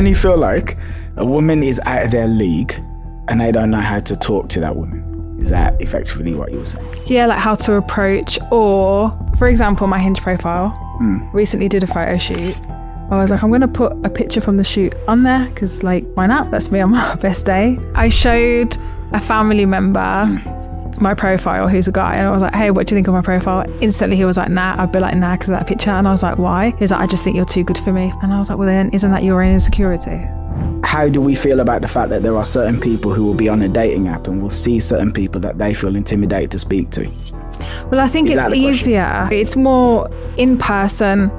Men who feel like a woman is out of their league and they don't know how to talk to that woman. Is that effectively what you were saying? Yeah, like how to approach, or for example, my Hinge profile recently did a photo shoot. I was like, I'm going to put a picture from the shoot on there because, like, why not? That's me on my best day. I showed a family member my profile who's a guy, and I was like, hey, what do you think of my profile? Instantly he was like, nah. I'd be like, nah, because of that picture. And I was like, why? He was like, I just think you're too good for me. And I was like, well then, isn't that your own insecurity? How do we feel about the fact that there are certain people who will be on a dating app and will see certain people that they feel intimidated to speak to? Well, I think it's easier. It's more in person.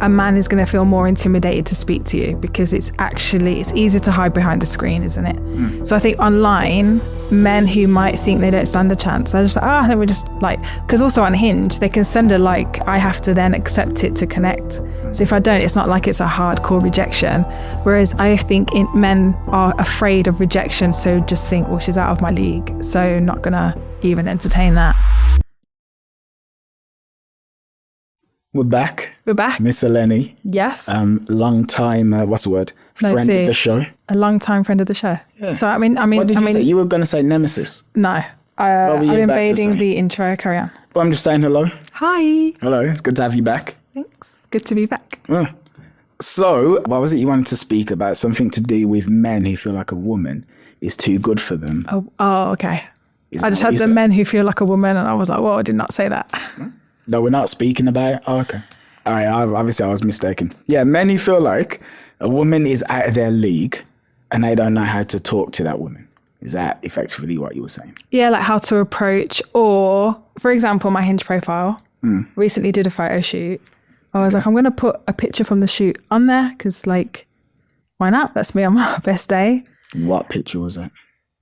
A man is going to feel more intimidated to speak to you because it's easier to hide behind a screen, isn't it? So I think online, men who might think they don't stand a chance, they're just like, let me just like, because also on Hinge, they can send a like, I have to then accept it to connect. So if I don't, it's not like it's a hardcore rejection. Whereas I think men are afraid of rejection, so just think, well, she's out of my league, so not going to even entertain that. We're back. Miss Eleni. Yes. Long time, what's the word? Friend of the show. A long time friend of the show. Yeah. So I mean. What did you say? You were going to say nemesis. No. I'm invading the intro. Carry on. Well, I'm just saying hello. Hi. Hello. It's good to have you back. Thanks. Good to be back. So, what was it you wanted to speak about? Something to do with men who feel like a woman is too good for them. Oh, okay. I just had the men who feel like a woman, and I was like, well, I did not say that. No, we're not speaking about it? Oh, okay. All right, obviously I was mistaken. Yeah, men who feel like a woman is out of their league and they don't know how to talk to that woman. Is that effectively what you were saying? Yeah, like how to approach, or for example, my Hinge profile recently did a photo shoot. I was like, I'm going to put a picture from the shoot on there because, like, why not? That's me on my best day. What picture was that?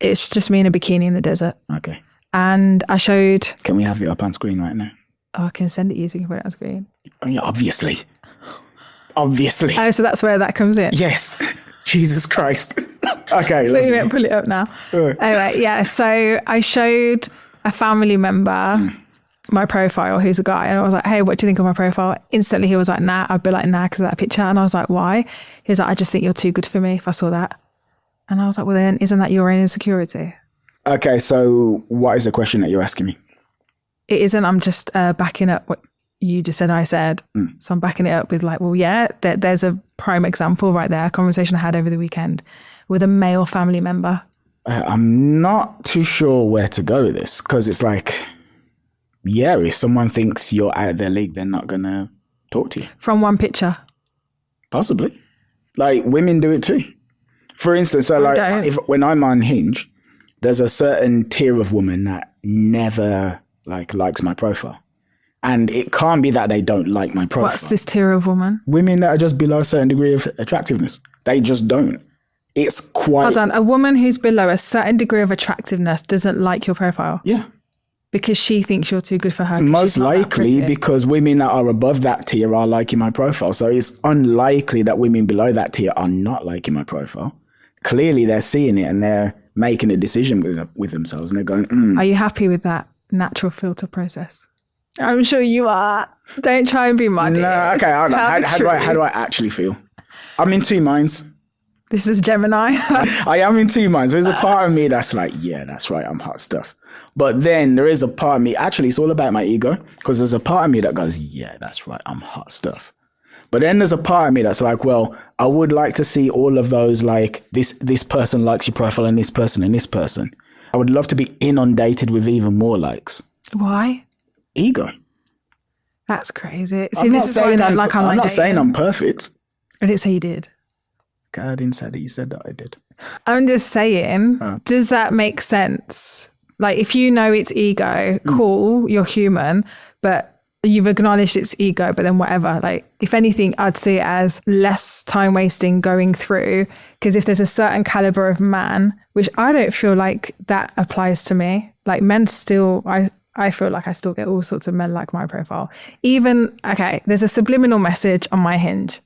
It's just me in a bikini in the desert. Okay. And I showed... Can we have it up on screen right now? Oh, I can send it to you so you can put it on screen. Oh, yeah, obviously. Obviously. Oh, so that's where that comes in? Yes. Jesus Christ. Okay. Let me pull it up now. Anyway, yeah. So I showed a family member my profile who's a guy, and I was like, hey, what do you think of my profile? Instantly he was like, nah. I'd be like, nah, because of that picture. And I was like, why? He was like, I just think you're too good for me if I saw that. And I was like, well then, isn't that your own insecurity? Okay, so what is the question that you're asking me? It isn't. I'm just backing up what you just said I said. So I'm backing it up with like, well, yeah, there's a prime example right there. A conversation I had over the weekend with a male family member. I'm not too sure where to go with this because it's like, yeah, if someone thinks you're out of their league, they're not going to talk to you. From one picture? Possibly. Like women do it too. For instance, so like when I'm on Hinge, there's a certain tier of women that never likes my profile. And it can't be that they don't like my profile. What's this tier of woman? Women that are just below a certain degree of attractiveness. They just don't. It's quite... Hold on. A woman who's below a certain degree of attractiveness doesn't like your profile? Yeah. Because she thinks you're too good for her? Most likely because women that are above that tier are liking my profile. So it's unlikely that women below that tier are not liking my profile. Clearly they're seeing it and they're making a decision with themselves and they're going, Are you happy with that natural filter process? I'm sure you are. Don't try and be muddy. No, okay. How do I actually feel? I'm in two minds. This is Gemini. I am in two minds. There's a part of me that's like, yeah, that's right, I'm hot stuff. But then there is a part of me, actually it's all about my ego, because there's a part of me that goes, yeah, that's right, I'm hot stuff. But then there's a part of me that's like, well, I would like to see all of those, like this person likes your profile and this person and this person. I would love to be inundated with even more likes. Why? Ego. That's crazy. See, this is why I don't like online dating. I'm not saying I'm perfect. I didn't say you did. I didn't say that. You said that I did. I'm just saying, does that make sense? Like, if you know it's ego, cool, you're human, but you've acknowledged it's ego, but then whatever. Like, if anything, I'd see it as less time wasting going through, because if there's a certain caliber of man, which I don't feel like that applies to me, like men still, I feel like I still get all sorts of men like my profile. Even, okay, there's a subliminal message on my Hinge.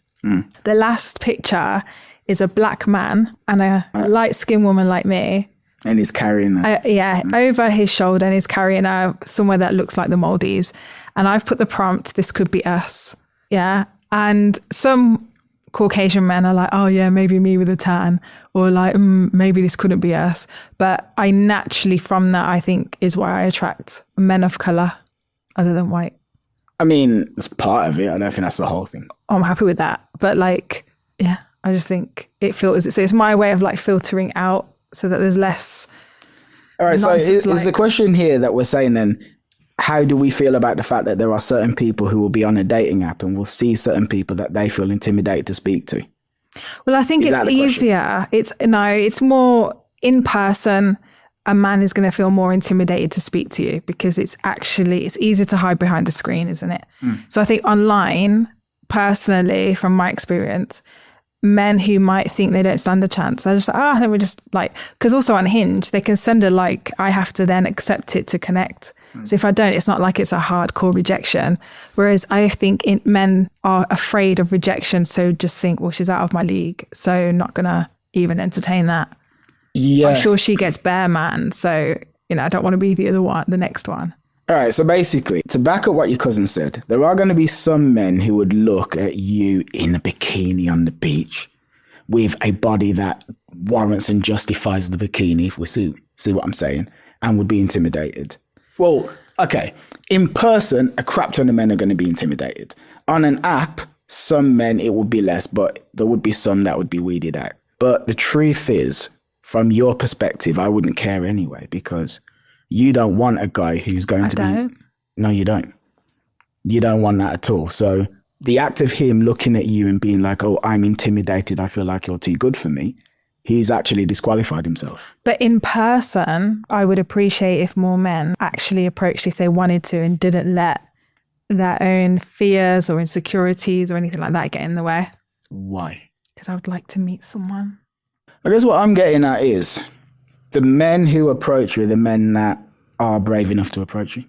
The last picture is a black man and a light-skinned woman like me. And he's carrying that. Over his shoulder, and he's carrying her somewhere that looks like the Maldives. And I've put the prompt, this could be us. Yeah. And some Caucasian men are like, oh yeah, maybe me with a tan, or like, maybe this couldn't be us. But I naturally, from that, I think is why I attract men of color other than white. I mean, it's part of it. I don't think that's the whole thing. I'm happy with that. But like, yeah, I just think it filters. So it's my way of like filtering out so that there's less. All right. So is likes. the question here that we're saying then, how do we feel about the fact that there are certain people who will be on a dating app and will see certain people that they feel intimidated to speak to? Well, I think it's easier. It's more in person. A man is going to feel more intimidated to speak to you because it's easier to hide behind a screen, isn't it? So I think online, personally, from my experience, men who might think they don't stand a chance, they're just like, let me just like, because also on Hinge, they can send a like, I have to then accept it to connect. So if I don't, it's not like it's a hardcore rejection. Whereas I think men are afraid of rejection. So just think, well, she's out of my league. So not going to even entertain that. Yes. I'm sure she gets bare man. So, I don't want to be the next one. All right. So basically, to back up what your cousin said, there are going to be some men who would look at you in a bikini on the beach with a body that warrants and justifies the bikini, if we see what I'm saying, and would be intimidated. Well, okay. In person, a crap ton of men are going to be intimidated. On an app, some men, it would be less, but there would be some that would be weeded out. But the truth is, from your perspective, I wouldn't care anyway, because you don't want a guy who's going to be... No, you don't. You don't want that at all. So the act of him looking at you and being like, oh, I'm intimidated, I feel like you're too good for me, he's actually disqualified himself. But in person, I would appreciate if more men actually approached if they wanted to and didn't let their own fears or insecurities or anything like that get in the way. Why? Because I would like to meet someone. I guess what I'm getting at is the men who approach you are the men that are brave enough to approach you.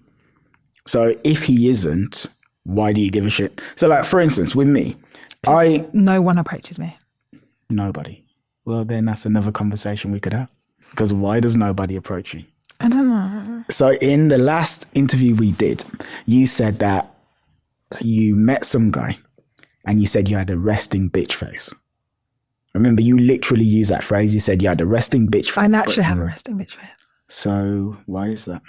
So if he isn't, why do you give a shit? So like, for instance, with me, no one approaches me. Nobody. Well, then that's another conversation we could have. Because why does nobody approach you? I don't know. So in the last interview we did, you said that you met some guy and you said you had a resting bitch face. Remember, you literally used that phrase. You said you had a resting bitch face. I naturally have a resting bitch face. So why is that?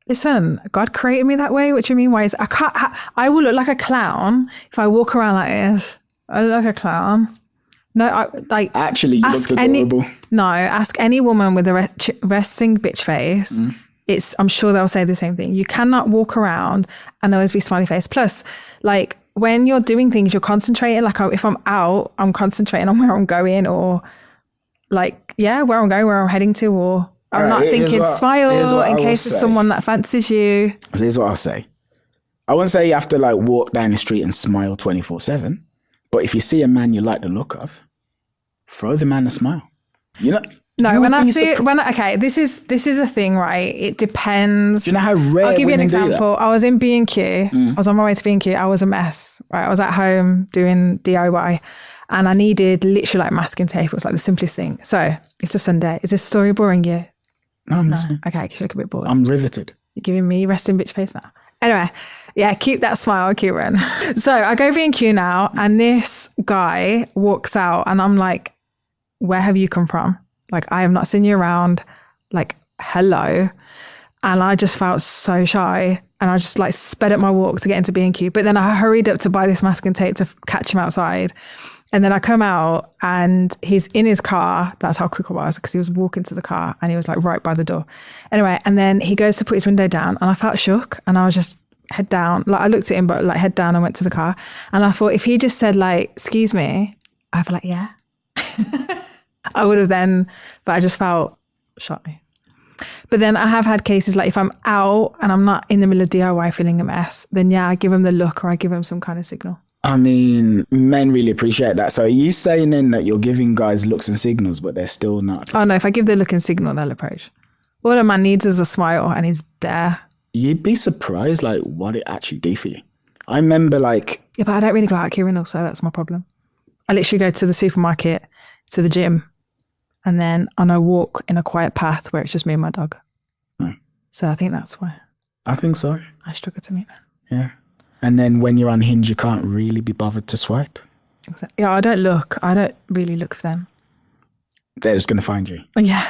Listen, God created me that way. What do you mean? Why is I will look like a clown if I walk around like this. I look like a clown. No, actually, you looked adorable. Ask any woman with a resting bitch face. I'm sure they'll say the same thing. You cannot walk around and always be smiley face. Plus, like when you're doing things, you're concentrating. Like if I'm out, I'm concentrating on where I'm going, or like where I'm going, where I'm heading to, or I'm not thinking smile in case there's someone that fancies you. So here's what I'll say. I wouldn't say you have to like walk down the street and smile 24/7. But if you see a man you like the look of, throw the man a smile. No, when I see it, this is a thing, right? It depends. Do you know how rare? I'll give you an example. I was in B&Q. I was on my way to B&Q. I was a mess, right? I was at home doing DIY and I needed literally like masking tape. It was like the simplest thing. So it's a Sunday. Is this story boring you? No, I'm listening. Okay, you look a bit bored. I'm riveted. You're giving me resting bitch face now. Anyway, keep that smile, Kieran. So I go B&Q now and this guy walks out and I'm like, where have you come from? Like, I have not seen you around. Like, hello. And I just felt so shy. And I just like sped up my walk to get into B&Q. But then I hurried up to buy this masking tape to catch him outside. And then I come out and he's in his car. That's how quick I was, because he was walking to the car and he was like right by the door. Anyway, and then he goes to put his window down and I felt shook and I was just head down. Like I looked at him, but like head down and went to the car. And I thought if he just said like, excuse me, I'd be like, yeah. I would have then, but I just felt shy. But then I have had cases like if I'm out and I'm not in the middle of DIY feeling a mess, then I give him the look or I give him some kind of signal. I mean, men really appreciate that. So are you saying then that you're giving guys looks and signals, but they're still not? Oh no, if I give the look and signal, they'll approach. All a man needs is a smile and he's there. You'd be surprised like what it actually do for you. I remember like... Yeah, but I don't really go out, Kieran, so that's my problem. I literally go to the supermarket, to the gym, and then on a walk in a quiet path where it's just me and my dog. So I think that's why. I think so. I struggle to meet men. Yeah. And then when you're on Hinge, you can't really be bothered to swipe. Yeah, I don't really look for them. They're just going to find you. Yeah.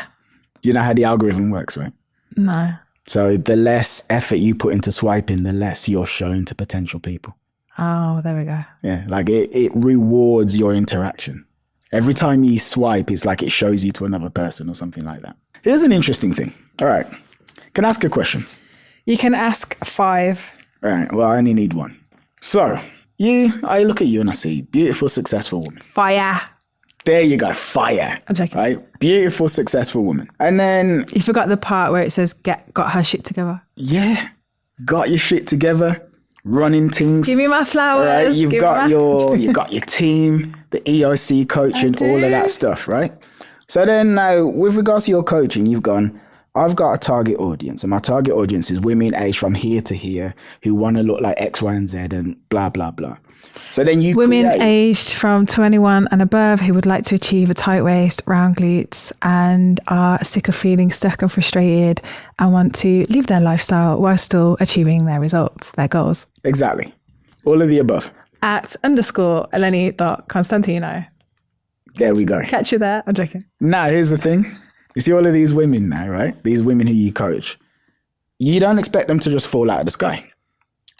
You know how the algorithm works, right? No. So the less effort you put into swiping, the less you're shown to potential people. Oh, there we go. Yeah, like it rewards your interaction. Every time you swipe, it's like it shows you to another person or something like that. Here's an interesting thing. All right. Can I ask a question? You can ask 5. All right. Well, I only need 1. So I look at you and I see beautiful, successful woman. Fire. There you go. Fire. I'm joking. Right? Beautiful, successful woman. And then... You forgot the part where it says got her shit together. Yeah. Got your shit together. Running things. Give me my flowers. Right? You've got your team, the EOC coaching, all of that stuff, right? So then now, with regards to your coaching, you've gone, I've got a target audience, and my target audience is women aged from here to here who want to look like X, Y, and Z and blah, blah, blah. So then women aged from 21 and above who would like to achieve a tight waist, round glutes, and are sick of feeling stuck and frustrated and want to live their lifestyle while still achieving their results, their goals. Exactly. All of the above. At _Eleni.Constantino. There we go. Catch you there. I'm joking. Now, here's the thing. You see all of these women now, right? These women who you coach. You don't expect them to just fall out of the sky.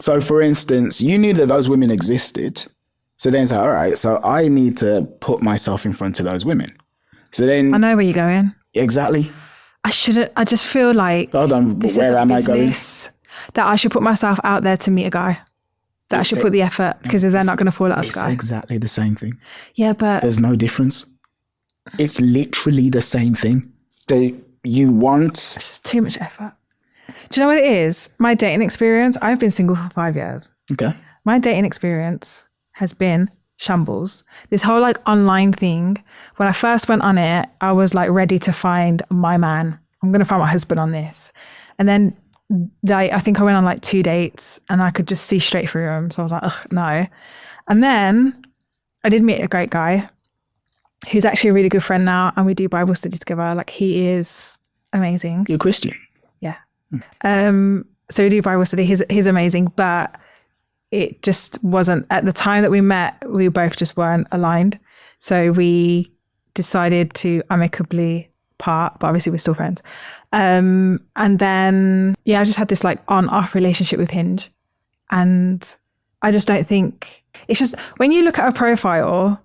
So, for instance, you knew that those women existed. So then it's like, all right, so I need to put myself in front of those women. So then... I know where you're going. Exactly. I just feel like... Hold on, where am I going? That I should put myself out there to meet a guy. That I should put the effort, because they're not going to fall out of the sky. It's exactly the same thing. Yeah, but... There's no difference. It's literally the same thing. You want... It's just too much effort. Do you know what it is? My dating experience, I've been single for 5 years. Okay. My dating experience has been shambles. This whole like online thing, when I first went on it, I was like ready to find my man. I'm going to find my husband on this. And then I think I went on like 2 dates and I could just see straight through him. So I was like, ugh, no. And then I did meet a great guy who's actually a really good friend now, and we do Bible study together. Like, he is amazing. You're Christian. Yeah. So we do Bible study. He's amazing, but it just wasn't, at the time that we met, we both just weren't aligned. So we decided to amicably part, but obviously we're still friends. And then, I just had this like on-off relationship with Hinge. And I just don't think, it's just, when you look at a profile,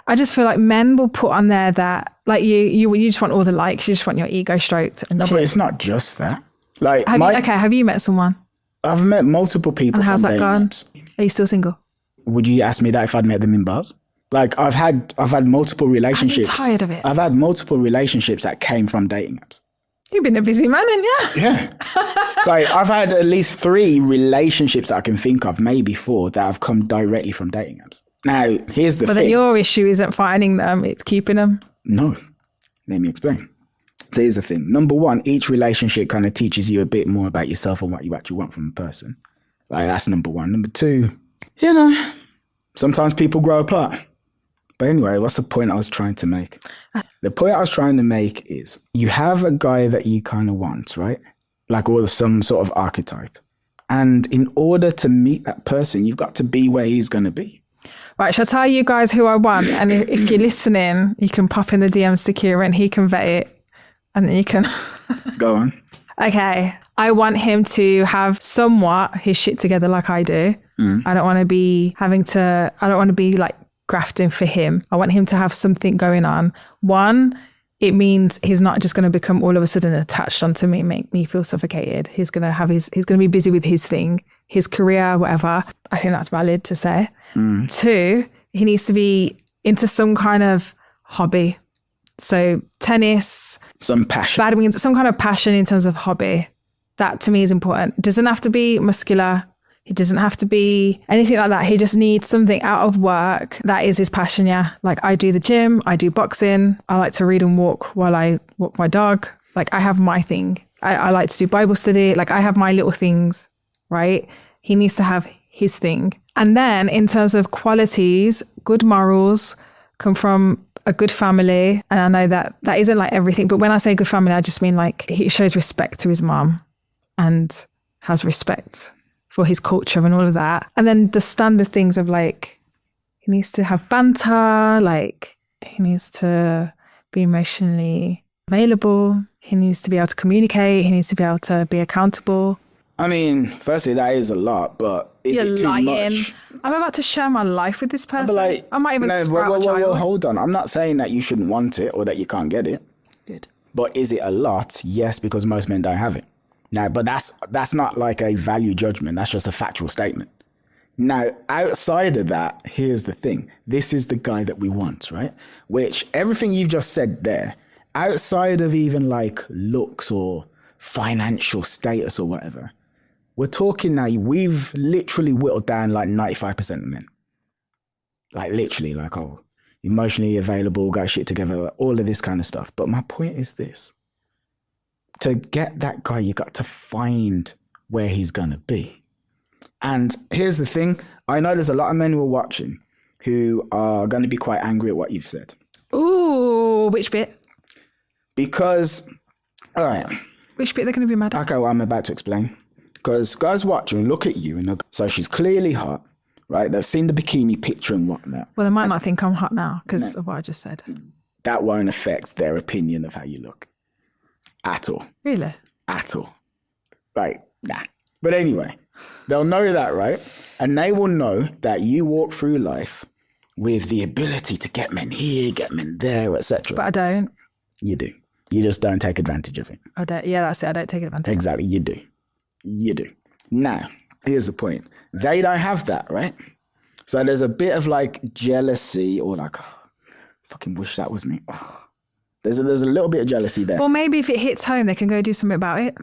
I just feel like men will put on there that like you just want all the likes, you just want your ego stroked. And no, shit. but it's not just that. Like, have you met someone? I've met multiple people. And how's that gone? Apps. Are you still single? Would you ask me that if I'd met them in bars? Like, I've had multiple relationships. I'm tired of it. I've had multiple relationships that came from dating apps. You've been a busy man, and Yeah. Like, I've had at least 3 relationships that I can think of, maybe 4, that have come directly from dating apps. Now, here's the thing. But then your issue isn't finding them, it's keeping them. No. Let me explain. So here's the thing. Number 1, each relationship kind of teaches you a bit more about yourself and what you actually want from a person. Like, that's number 1. Number 2, sometimes people grow apart. But anyway, what's the point I was trying to make? The point I was trying to make is you have a guy that you kind of want, right? Like, or some sort of archetype. And in order to meet that person, you've got to be where he's going to be. Right, shall I tell you guys who I want? And if you're listening, you can pop in the DMs to Kira and he can vet it. And then you can... Go on. Okay. I want him to have somewhat his shit together like I do. I don't want to be like grafting for him. I want him to have something going on. 1, it means he's not just going to become all of a sudden attached onto me, make me feel suffocated. He's going to be busy with his thing, his career, whatever. I think that's valid to say. 2, he needs to be into some kind of hobby. So tennis, some passion, badminton, some kind of passion in terms of hobby. That to me is important. It doesn't have to be muscular. It doesn't have to be anything like that. He just needs something out of work that is his passion. Yeah. Like, I do the gym, I do boxing. I like to read and walk while I walk my dog. Like, I have my thing. I like to do Bible study. Like, I have my little things, right? He needs to have his thing. And then in terms of qualities, good morals, come from a good family. And I know that isn't like everything, but when I say good family, I just mean like he shows respect to his mom and has respect for his culture and all of that. And then the standard things of like, he He needs to have banter. Like, he needs to be emotionally available. He needs to be able to communicate. He needs to be able to be accountable. I mean, firstly, that is a lot, but is You're it too lying. much? I'm about to share my life with this person. But like, I might even sprout a child. hold on. I'm not saying that you shouldn't want it or that you can't get it. Good. But is it a lot? Yes, because most men don't have it. Now, but that's not like a value judgment. That's just a factual statement. Now, outside of that, here's the thing. This is the guy that we want, right? Which everything you've just said there, outside of even like looks or financial status or whatever, we're talking now, we've literally whittled down like 95% of men. Like literally, like, oh, emotionally available, got shit together, all of this kind of stuff. But my point is this. To get that guy, you got to find where he's going to be. And here's the thing. I know there's a lot of men who are watching who are going to be quite angry at what you've said. Ooh, which bit? Because, all right. Which bit they're going to be mad at? Okay, well, I'm about to explain. Because guys watching look at you and so she's clearly hot, right? They've seen the bikini picture and whatnot. Well, they might not think I'm hot now because of what I just said. That won't affect their opinion of how you look. At all. Really? At all. Like, nah. But anyway, they'll know that, right? And they will know that you walk through life with the ability to get men here, get men there, etc. But I don't. You do. You just don't take advantage of it. I don't. Yeah, that's it. I don't take advantage. Exactly. You do. You do. Now, here's the point. They don't have that, right? So there's a bit of like jealousy or like, oh, fucking wish that was me. Oh. There's a little bit of jealousy there. Well, maybe if it hits home, they can go do something about it.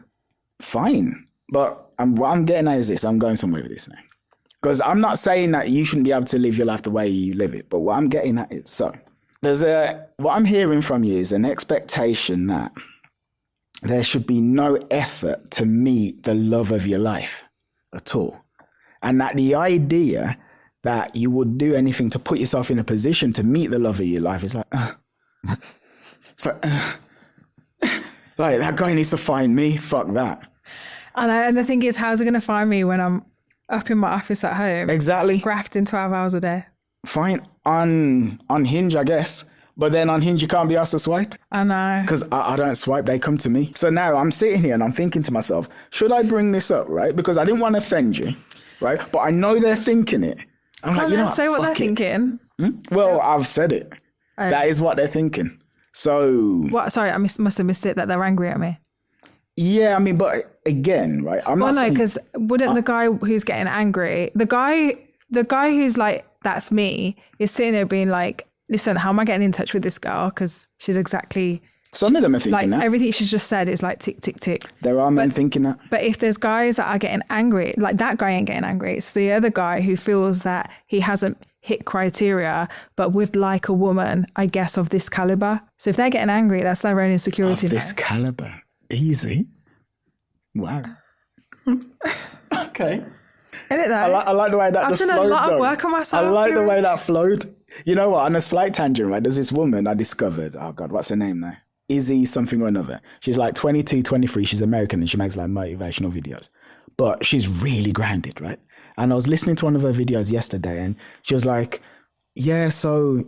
Fine. But what I'm getting at is this. I'm going somewhere with this now. Because I'm not saying that you shouldn't be able to live your life the way you live it. But what I'm getting at is, so what I'm hearing from you is an expectation that there should be no effort to meet the love of your life at all. And that the idea that you would do anything to put yourself in a position to meet the love of your life is like, it's like that guy needs to find me. Fuck that. I know. And the thing is, how's it going to find me when I'm up in my office at home? Exactly. Grafting 12 hours a day. Fine. On Hinge, I guess. But then on Hinge, you can't be asked to swipe. I know. Because I don't swipe, they come to me. So now I'm sitting here and I'm thinking to myself, should I bring this up, right? Because I didn't want to offend you, right? But I know they're thinking it. I'm like, you know what? Say what they're thinking. Well, I've said it. Oh. That is what they're thinking. So... What? Sorry, I must have missed it that they're angry at me. Yeah, I mean, but again, right? I'm not saying... because wouldn't the guy who's getting angry, the guy who's like, that's me, is sitting there being like, listen, how am I getting in touch with this girl? Because she's exactly... Some of them are thinking like, that. Everything she's just said is like tick, tick, tick. There are men thinking that. But if there's guys that are getting angry, like that guy ain't getting angry. It's the other guy who feels that he hasn't hit criteria, but would like a woman, I guess, of this caliber. So if they're getting angry, that's their own insecurity. Of this caliber. Easy. Wow. Okay. Isn't it though? I like the way that just flowed. I've done a lot though. of work on myself. I like the way that flowed. You know what? On a slight tangent, right? There's this woman I discovered. Oh God, what's her name now? Izzy something or another. She's like 22, 23. She's American and she makes like motivational videos. But she's really grounded, right? And I was listening to one of her videos yesterday and she was like, yeah, so,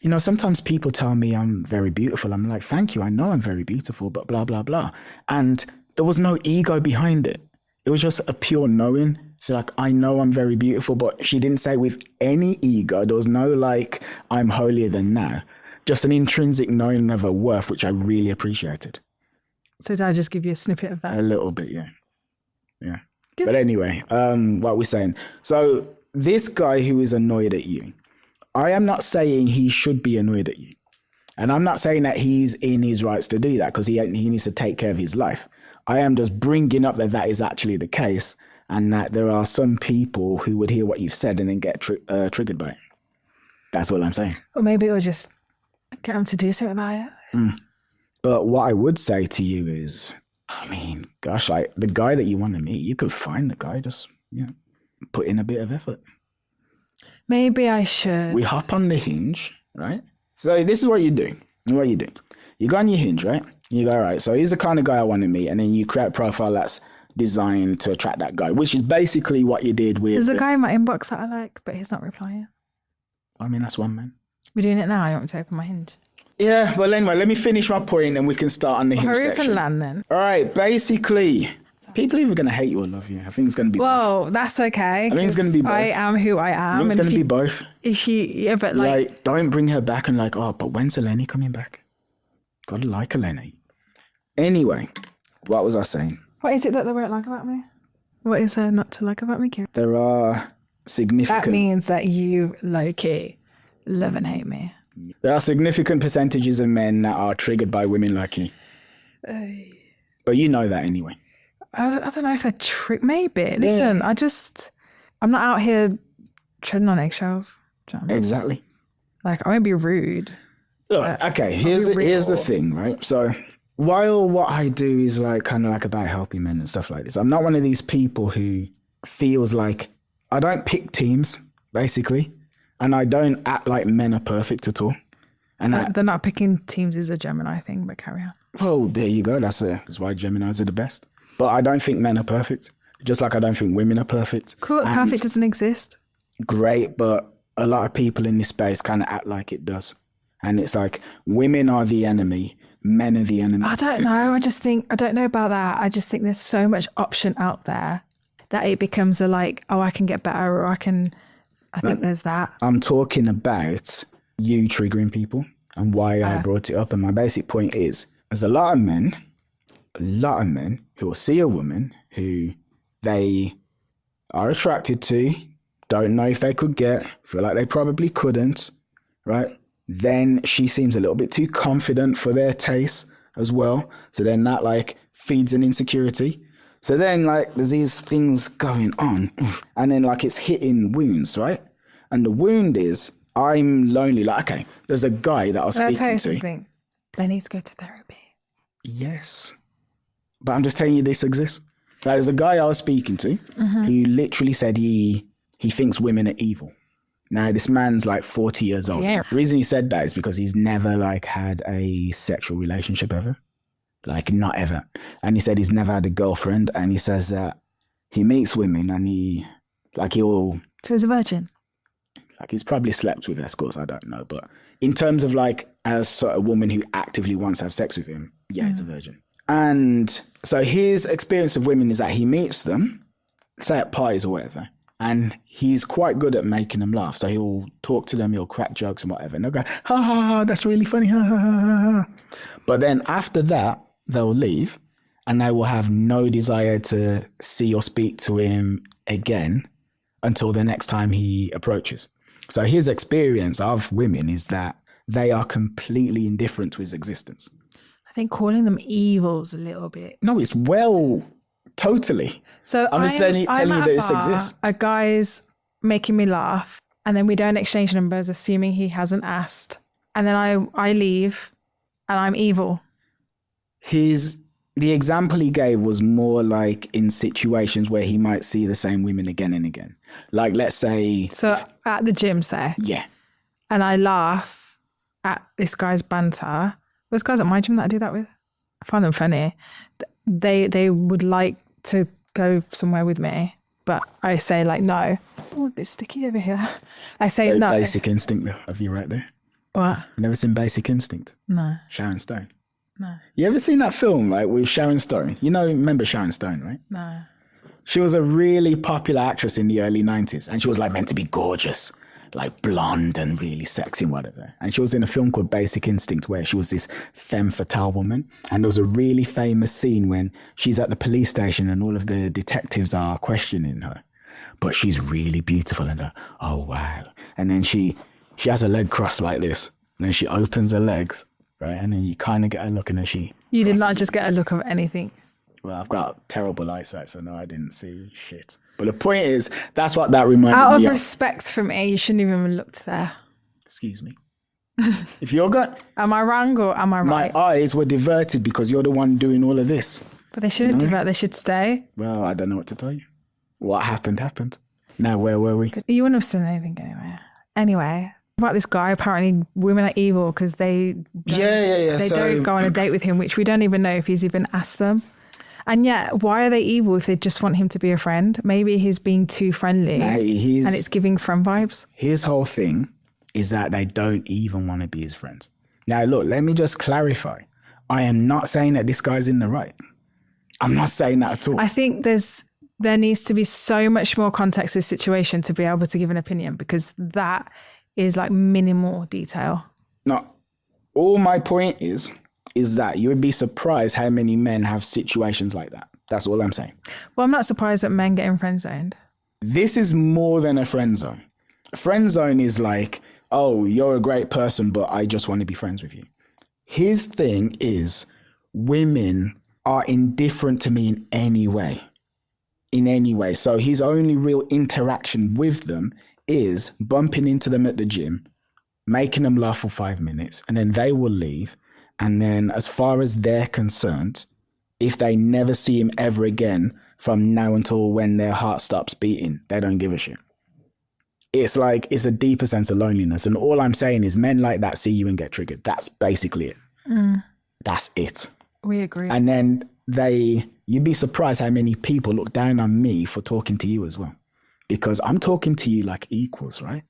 you know, sometimes people tell me I'm very beautiful. I'm like, thank you. I know I'm very beautiful, but blah, blah, blah. And there was no ego behind it. It was just a pure knowing. She's like, I know I'm very beautiful, but she didn't say with any ego. There was no like, I'm holier than thou. Just an intrinsic knowing of her worth, which I really appreciated. So did I just give you a snippet of that? A little bit, yeah. Yeah. Good. But anyway, what we're saying. So this guy who is annoyed at you, I am not saying he should be annoyed at you. And I'm not saying that he's in his rights to do that because he needs to take care of his life. I am just bringing up that is actually the case and that there are some people who would hear what you've said and then get triggered by it. That's what I'm saying. Or maybe it'll just get him to do something about it. But what I would say to you is, I mean, gosh, like the guy that you want to meet, you could find the guy, just, you know, put in a bit of effort. Maybe I should. We hop on the Hinge, right? So this is what you do. What you do. You go on your Hinge, right? You go, all right, so here's the kind of guy I want to meet. And then you create a profile that's designed to attract that guy, which is basically what you did with... There's a guy in my inbox that I like, but he's not replying. I mean, that's one man. We're doing it now. I want me to open my Hinge. Yeah, well, anyway, let me finish my point and we can start on the Hinge Hurry up section. and land then. All right, basically, people are either going to hate you or love you. I think it's going to be both. Well, that's okay. I think it's going to be both. I am who I am. I think it's going to be both. Yeah, but like, don't bring her back and like, oh, but when's Eleni coming back? Gotta like Eleni. Anyway, what was I saying? what is it that they won't like about me? What is there not to like about me, Kira? There are significant... That means that you low-key love and hate me. There are significant percentages of men that are triggered by women like you. But you know that anyway. I don't know if they're maybe. Listen, I'm not out here treading on eggshells. Do you know what I mean? Exactly. Like, I won't be rude. Look, okay, here's the thing, right? So while what I do is like kind of like about helping men and stuff like this, I'm not one of these people who feels like I don't pick teams, basically, and I don't act like men are perfect at all. And They're not picking teams is a Gemini thing, but carry on. well, there you go. That's why Geminis are the best. But I don't think men are perfect, just like I don't think women are perfect. Cool, And perfect doesn't exist. great, but a lot of people in this space kind of act like it does. And it's like women are the enemy, men are the enemy. I don't know. I don't know about that. I just think there's so much option out there that it becomes a like, oh, I can get better or I think there's that. I'm talking about you triggering people and why I brought it up. And my basic point is there's a lot of men who will see a woman who they are attracted to, don't know if they could get, feel like they probably couldn't, right? Then she seems a little bit too confident for their taste as well. So then that like feeds an insecurity. So then like there's these things going on and then like it's hitting wounds, right? And the wound is I'm lonely. Like, okay, there's a guy that I was Can I speaking tell you to. something? They need to go to therapy. Yes. But I'm just telling you this exists. Like, there's a guy I was speaking to who literally said he thinks women are evil. Now, this man's like 40 years old. Yeah. The reason he said that is because he's never like had a sexual relationship ever. Like, not ever. And he said he's never had a girlfriend. And he says that he meets women and he'll... So he's a virgin. Like, he's probably slept with escorts, I don't know. But in terms of like as a woman who actively wants to have sex with him, yeah, he's a virgin. And so his experience of women is that he meets them, say at parties or whatever, and he's quite good at making them laugh. So he'll talk to them, he'll crack jokes and whatever. And they'll go, ha, ha, ha, that's really funny, ha, ha, ha, ha. But then after that, they'll leave and they will have no desire to see or speak to him again until the next time he approaches. So his experience of women is that they are completely indifferent to his existence. I think calling them evils a little bit. No, it's totally. So I'm just telling you that this exists. A guy's making me laugh, and then we don't exchange numbers, assuming he hasn't asked. And then I leave, and I'm evil. The example he gave was more like in situations where he might see the same women again and again. Like, let's say... So at the gym, say. Yeah. And I laugh at this guy's banter. There's guys at my gym that I do that with. I find them funny. They would like to go somewhere with me, but I say like, no. Oh, a bit sticky over here. I say Very no. Basic Instinct of you right there. What? You never seen Basic Instinct? No. Sharon Stone. No. You ever seen that film, like, with Sharon Stone? Remember Sharon Stone, right? No. She was a really popular actress in the early 90s, and she was like meant to be gorgeous, like blonde and really sexy and whatever. And she was in a film called Basic Instinct where she was this femme fatale woman. And there was a really famous scene when she's at the police station and all of the detectives are questioning her, but she's really beautiful and oh wow. And then she has her leg crossed like this, and then she opens her legs, right? And then you kind of get a look and then You did not just get a look of anything. Well, I've got terrible eyesight, so no, I didn't see shit. But the point is, that's what that reminded Out me of of. respect for me, you shouldn't even have looked there. Excuse me. If you're got... Am I wrong or am I right? My eyes were diverted because you're the one doing all of this. But they shouldn't divert, they should stay. Well, I don't know what to tell you. What happened. Now, where were we? You wouldn't have said anything anyway. Anyway, about this guy, apparently women are evil because they don't go on a date with him, which we don't even know if he's even asked them. And yet, why are they evil if they just want him to be a friend? Maybe he's being too friendly and it's giving friend vibes. His whole thing is that they don't even want to be his friends. Now, look, let me just clarify. I am not saying that this guy's in the right. I'm not saying that at all. I think there needs to be so much more context to this situation to be able to give an opinion, because that is like minimal detail. No, all my point is that you would be surprised how many men have situations like that. That's all I'm saying. Well, I'm not surprised at men getting friend zoned. This is more than a friend zone. A friend zone is like, oh, you're a great person, but I just want to be friends with you. His thing is women are indifferent to me in any way. In any way. So his only real interaction with them is bumping into them at the gym, making them laugh for 5 minutes, and then they will leave. And then as far as they're concerned, if they never see him ever again from now until when their heart stops beating, they don't give a shit. It's like, it's a deeper sense of loneliness. And all I'm saying is men like that see you and get triggered. That's basically it. That's it. We agree. And then you'd be surprised how many people look down on me for talking to you as well. Because I'm talking to you like equals, right?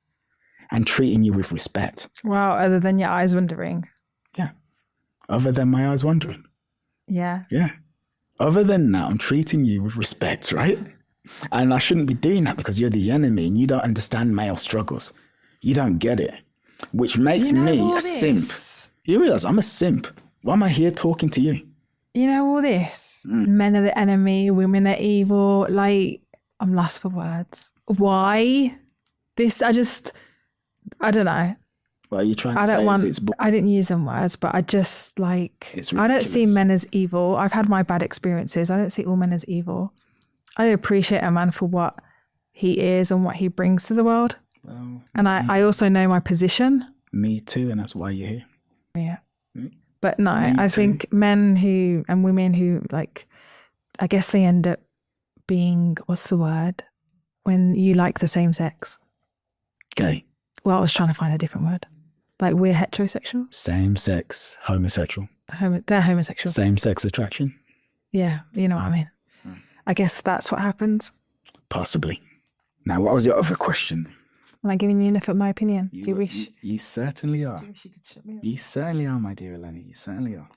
And treating you with respect. Wow, other than your eyes wandering. Yeah. Other than my eyes wandering. Yeah. Yeah. Other than that, I'm treating you with respect, right? And I shouldn't be doing that because you're the enemy and you don't understand male struggles. You don't get it. Which makes me a simp. You realize I'm a simp. Why am I here talking to you? You know all this? Men are the enemy, women are evil. Like, I'm lost for words. Why? I don't know. Well, are you trying to say I didn't use them words, but I just like, I don't see men as evil. I've had my bad experiences. I don't see all men as evil. I appreciate a man for what he is and what he brings to the world. Well, and I also know my position. Me too, and that's why you're here. Yeah. But no, I think men who and women who, like, I guess they end up being, what's the word? When you like the same sex. Gay. Well, I was trying to find a different word. Like, we're heterosexual. Same sex, homosexual. They're homosexual. Same sex attraction. Yeah, you know what I mean. I guess that's what happens. Possibly. Now, what was your other question? Am I giving you enough of my opinion? Do you wish? You certainly are. Do you wish you could shut me up? You certainly are, my dear Eleni. You certainly are.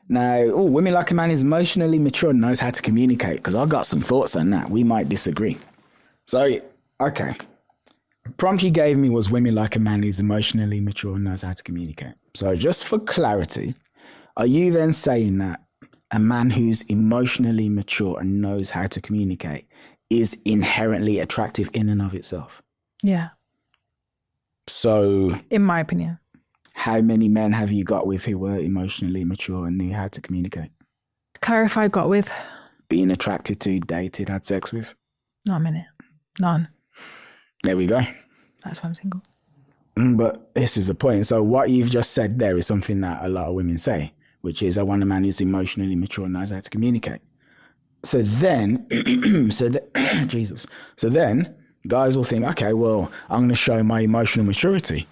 Now, women like a man is emotionally mature and knows how to communicate, because I've got some thoughts on that. We might disagree. So, okay. The prompt you gave me was women like a man who's emotionally mature and knows how to communicate. So just for clarity, are you then saying that a man who's emotionally mature and knows how to communicate is inherently attractive in and of itself? Yeah. So, in my opinion, how many men have you got with who were emotionally mature and knew how to communicate? Clarify, got with. Being attracted to, dated, had sex with? Not a minute. None. There we go. That's why I'm single. But this is the point. So what you've just said there is something that a lot of women say, which is, I want a man who's emotionally mature and knows how to communicate. So then, Jesus. So then guys will think, okay, well, I'm going to show my emotional maturity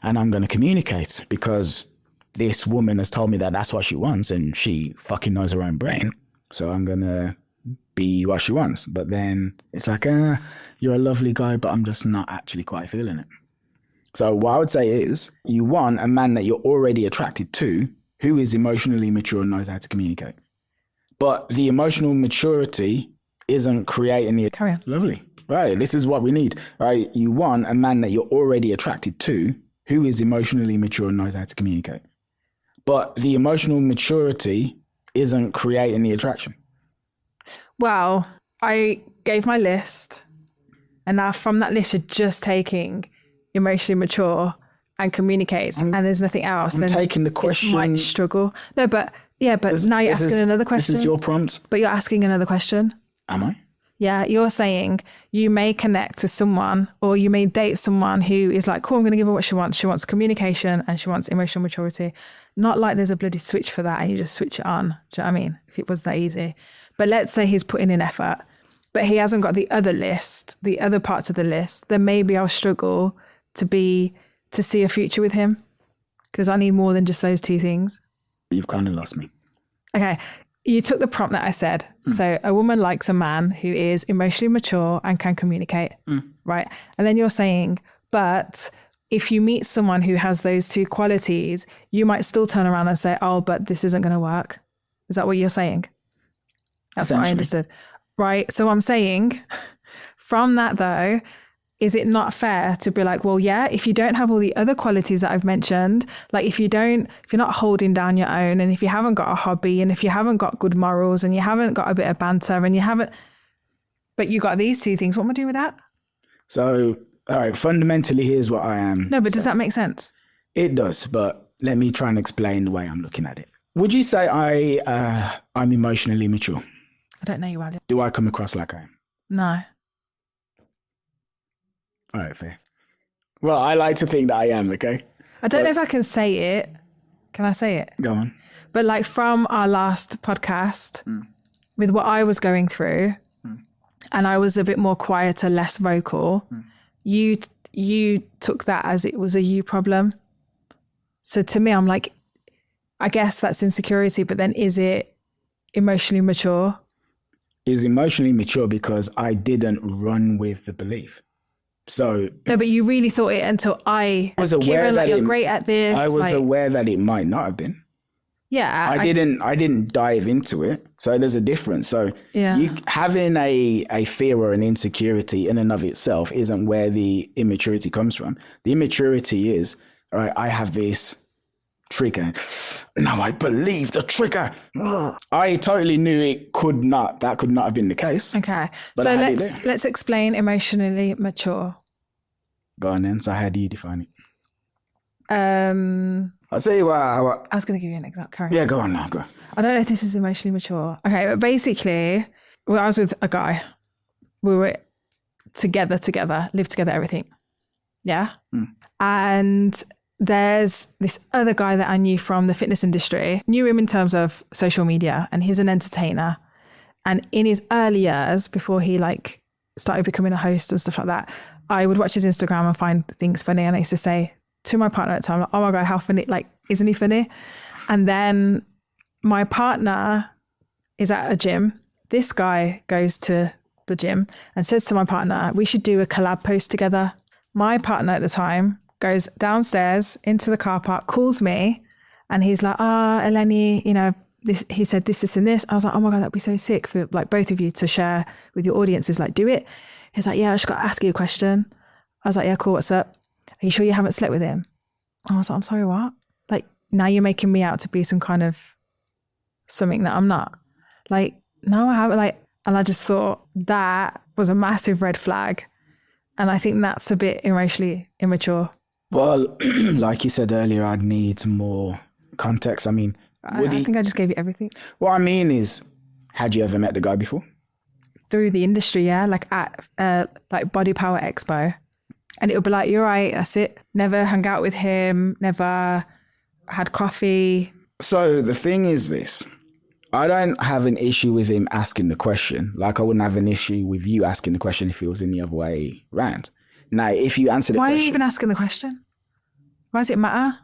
and I'm going to communicate because this woman has told me that that's what she wants and she fucking knows her own brain. So I'm going to be what she wants. But then it's like, you're a lovely guy, but I'm just not actually quite feeling it. So what I would say is you want a man that you're already attracted to who is emotionally mature and knows how to communicate. But the emotional maturity isn't creating the... Carry on. Lovely. Right. This is what we need. Right. You want a man that you're already attracted to who is emotionally mature and knows how to communicate. But the emotional maturity isn't creating the attraction. Well, I gave my list. And now from that list, you're just taking emotionally mature and communicates, and there's nothing else. I'm taking the question. Might struggle. No, but yeah, but now you're asking another question. This is your prompt. But you're asking another question. Am I? Yeah, you're saying you may connect with someone or you may date someone who is like, cool, I'm going to give her what she wants. She wants communication and she wants emotional maturity. Not like there's a bloody switch for that and you just switch it on. Do you know what I mean? If it was that easy. But let's say he's putting in effort, but he hasn't got the other list, the other parts of the list, then maybe I'll struggle to see a future with him because I need more than just those two things. You've kind of lost me. Okay. You took the prompt that I said. So a woman likes a man who is emotionally mature and can communicate, right? And then you're saying, but if you meet someone who has those two qualities, you might still turn around and say, oh, but this isn't going to work. Is that what you're saying? That's what I understood. Right. So I'm saying from that though, is it not fair to be like, well, yeah, if you don't have all the other qualities that I've mentioned, like if you're not holding down your own, and if you haven't got a hobby, and if you haven't got good morals, and you haven't got a bit of banter, but you got these two things, what am I doing with that? So, all right, fundamentally, here's what I am. No, but does that make sense? It does, but let me try and explain the way I'm looking at it. Would you say I'm emotionally mature? I don't know you, Ali. Do I come across like I am? No. All right, fair. Well, I like to think that I am, okay? I don't know if I can say it. Can I say it? Go on. But like from our last podcast, with what I was going through, and I was a bit more quieter, less vocal, you took that as it was a you problem. So to me, I'm like, I guess that's insecurity, but then is it emotionally mature? Is emotionally mature because I didn't run with the belief. So no, but you really thought it until I was aware Kieran, that like, you're great at this. I was like, aware that it might not have been. Yeah, I didn't dive into it. So there's a difference. So having a fear or an insecurity in and of itself isn't where the immaturity comes from. The immaturity is, all right, I have this trigger. Now I believe the trigger. I totally knew that could not have been the case. Okay. But so let's explain emotionally mature. Go on then. So how do you define it? I'll tell you what. I was going to give you an example. Yeah, go on now. Go. I don't know if this is emotionally mature. Okay, but basically, I was with a guy. We were together, lived together, everything. Yeah. And there's this other guy that I knew from the fitness industry, knew him in terms of social media, and he's an entertainer. And in his early years, before he like started becoming a host and stuff like that, I would watch his Instagram and find things funny. And I used to say to my partner at the time, like, oh my God, how funny, like, isn't he funny? And then my partner is at a gym. This guy goes to the gym and says to my partner, we should do a collab post together. My partner at the time goes downstairs into the car park, calls me, and he's like, Eleni, you know, this, he said this, and this. I was like, oh my God, that'd be so sick for like both of you to share with your audiences, like do it. He's like, yeah, I just got to ask you a question. I was like, yeah, cool, what's up? Are you sure you haven't slept with him? I was like, I'm sorry, what? Like, now you're making me out to be some kind of something that I'm not. Like, no, I haven't. Like, and I just thought that was a massive red flag. And I think that's a bit emotionally immature. Well, like you said earlier, I'd need more context. I mean, I think I just gave you everything. What I mean is, had you ever met the guy before? Through the industry, yeah, like at like Body Power Expo. And it would be like, you're right, that's it. Never hung out with him, never had coffee. So the thing is this, I don't have an issue with him asking the question. Like I wouldn't have an issue with you asking the question if it was in the other way round. Now, if you answer the question. Why are you even asking the question? Why does it matter?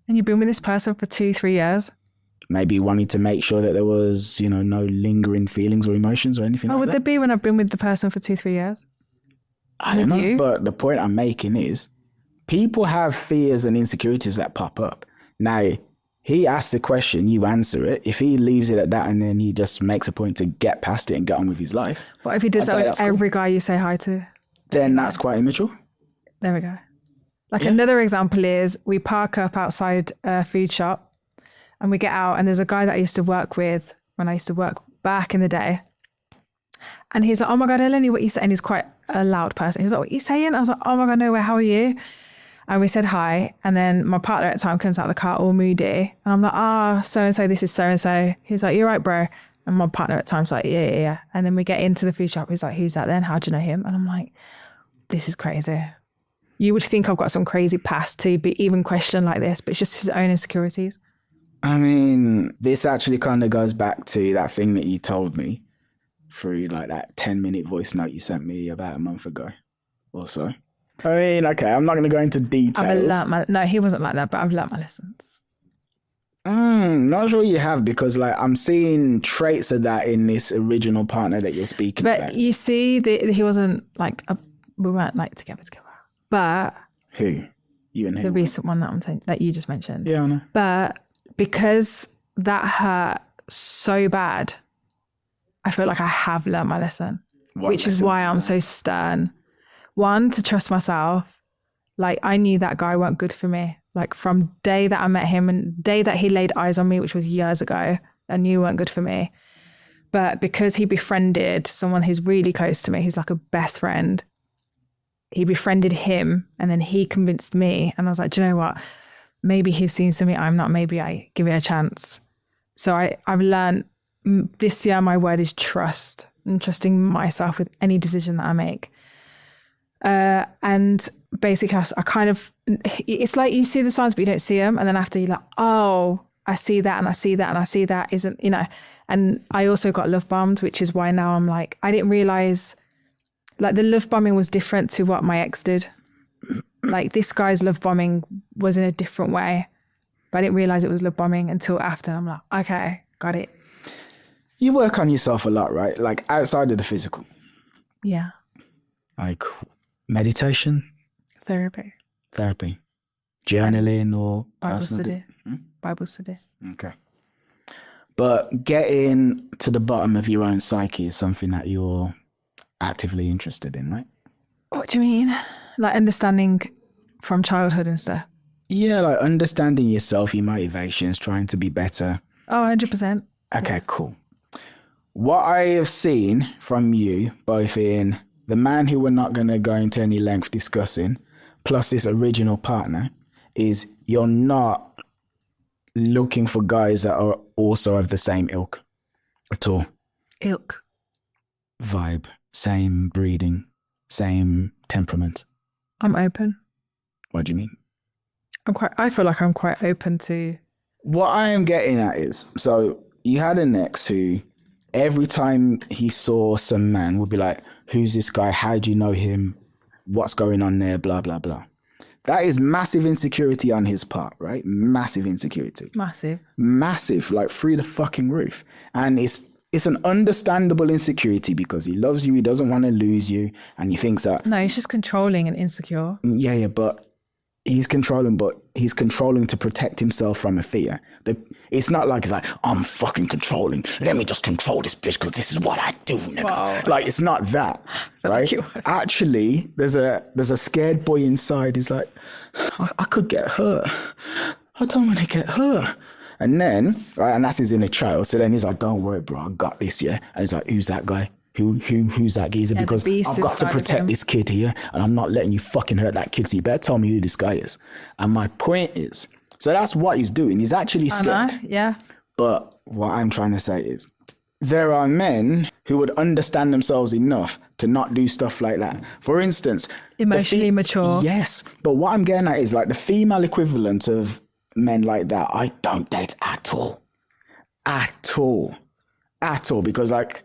And you've been with this person for 2-3 years. Maybe you wanted to make sure that there was, you know, no lingering feelings or emotions or anything like that. Would there be when I've been with the person for 2-3 years? I don't know, but the point I'm making is people have fears and insecurities that pop up. Now, he asks the question, you answer it. If he leaves it at that and then he just makes a point to get past it and get on with his life. What if he does that with every guy you say hi to? Then that's quite immature. There we go. Like another example is we park up outside a food shop and we get out and there's a guy that I used to work with when I used to work back in the day. And he's like, oh my God, Eleni, what are you saying? And he's quite a loud person. He was like, what are you saying? I was like, oh my God, no way, how are you? And we said hi. And then my partner at the time comes out of the car all moody. And I'm like, so-and-so, this is so-and-so. He's like, you're right, bro. And my partner at the time's like, yeah. And then we get into the food shop. He's like, who's that then? How do you know him? And I'm like, this is crazy. You would think I've got some crazy past to be even questioned like this, but it's just his own insecurities. I mean, this actually kind of goes back to that thing that you told me through like that 10-minute voice note you sent me about a month ago or so. I mean, okay, I'm not going to go into details. No, he wasn't like that, but I've learnt my lessons. Not sure you have, because like I'm seeing traits of that in this original partner that you're speaking about. But you see, he wasn't like, we weren't like together. But who? You and the who? recent one that you just mentioned. Yeah, I know. But because that hurt so bad, I feel like I have learned my lesson, which is why I'm so stern. One, to trust myself. Like, I knew that guy weren't good for me. Like, from day that I met him and day that he laid eyes on me, which was years ago, I knew weren't good for me. But because he befriended someone who's really close to me, who's like a best friend, he befriended him and then he convinced me. And I was like, do you know what? Maybe he's seen something I'm not. Maybe I give it a chance. So I've learned this year, my word is trust, and trusting myself with any decision that I make. And basically I kind of, it's like you see the signs, but you don't see them. And then after you're like, oh, I see that and I see that and I see that isn't, and I also got love bombed, which is why now I'm like, I didn't realize like the love bombing was different to what my ex did. Like this guy's love bombing was in a different way, but I didn't realize it was love bombing until after. I'm like, okay, got it. You work on yourself a lot, right? Like outside of the physical. Yeah. Like meditation, Therapy, journaling, or Bible study. Bible study. Okay. But getting to the bottom of your own psyche is something that you're actively interested in, right? What do you mean? Like understanding from childhood and stuff? Yeah, like understanding yourself, your motivations, trying to be better. Oh, 100%. Okay, cool. What I have seen from you, both in the man who we're not going to go into any length discussing, plus this original partner, is you're not looking for guys that are also of the same ilk at all. Ilk. Vibe, same breeding, same temperament. I'm open. What do you mean? I feel like I'm quite open to. What I am getting at is, so you had an ex who every time he saw some man would be like, who's this guy? How do you know him? What's going on there? Blah, blah, blah. That is massive insecurity on his part, right? Massive insecurity. Massive, like through the fucking roof. And it's an understandable insecurity because he loves you, he doesn't want to lose you, and he thinks that... No, he's just controlling and insecure. Yeah, but he's controlling to protect himself from a fear. It's not like he's like, I'm fucking controlling. Let me just control this bitch because this is what I do, nigga. Wow. Like, it's not that, right? Actually, there's a scared boy inside. He's like, I could get hurt. I don't want to get hurt. And then, right, and that's his inner child. So then he's like, don't worry, bro, I got this, yeah? And he's like, who's that guy? Who's that geezer? Yeah, because I've got to protect this kid here and I'm not letting you fucking hurt that kid. So you better tell me who this guy is. And my point is, so that's what he's doing. He's actually scared. Yeah. But what I'm trying to say is, there are men who would understand themselves enough to not do stuff like that. For instance, emotionally mature. Yes. But what I'm getting at is like the female equivalent of men like that. I don't date at all. At all. Because like,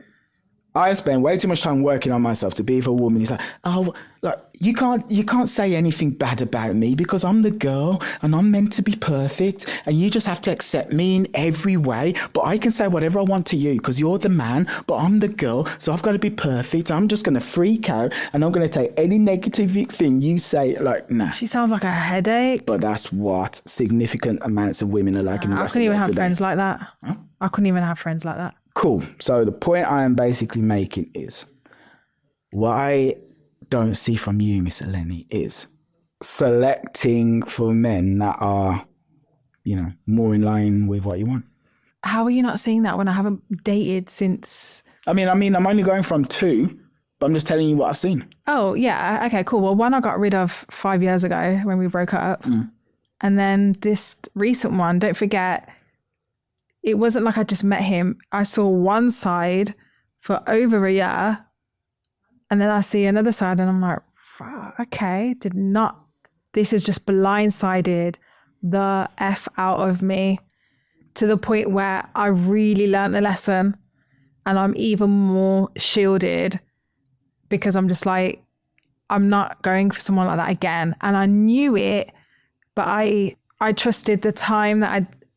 I spend way too much time working on myself to be with a woman. He's like, oh, like you can't say anything bad about me because I'm the girl and I'm meant to be perfect and you just have to accept me in every way. But I can say whatever I want to you because you're the man, but I'm the girl, so I've got to be perfect. I'm just going to freak out and I'm going to take any negative thing you say. Like, nah. She sounds like a headache. But that's what significant amounts of women are like in the I West couldn't even have today. friends like that. Huh? I couldn't even have friends like that. Cool. So the point I am basically making is what I don't see from you, Miss Eleni, is selecting for men that are, more in line with what you want. How are you not seeing that when I haven't dated since? I mean, I'm only going from 2, but I'm just telling you what I've seen. Oh, yeah. Okay, cool. Well, one I got rid of 5 years ago when we broke up. And then this recent one, don't forget, it wasn't like I just met him. I saw one side for over a year and then I see another side and I'm like, okay, this is just blindsided the F out of me to the point where I really learned the lesson and I'm even more shielded because I'm just like, I'm not going for someone like that again. And I knew it, but I trusted the time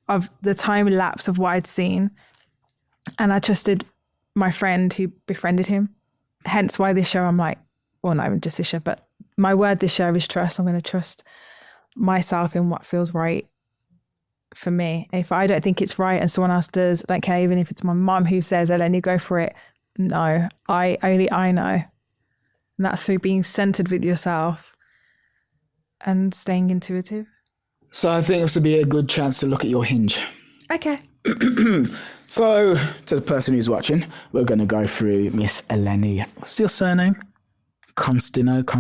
of the time lapse of what I'd seen. And I trusted my friend who befriended him. Hence why this show I'm like, well, not even just this show, but my word this show is trust. I'm going to trust myself in what feels right for me. If I don't think it's right and someone else does, I don't care, even if it's my mum who says, Eleni, go for it. No, I know. And that's through being centered with yourself and staying intuitive. So I think this would be a good chance to look at your Hinge. Okay. So to the person who's watching, we're going to go through Miss Eleni. What's your surname? Constantino.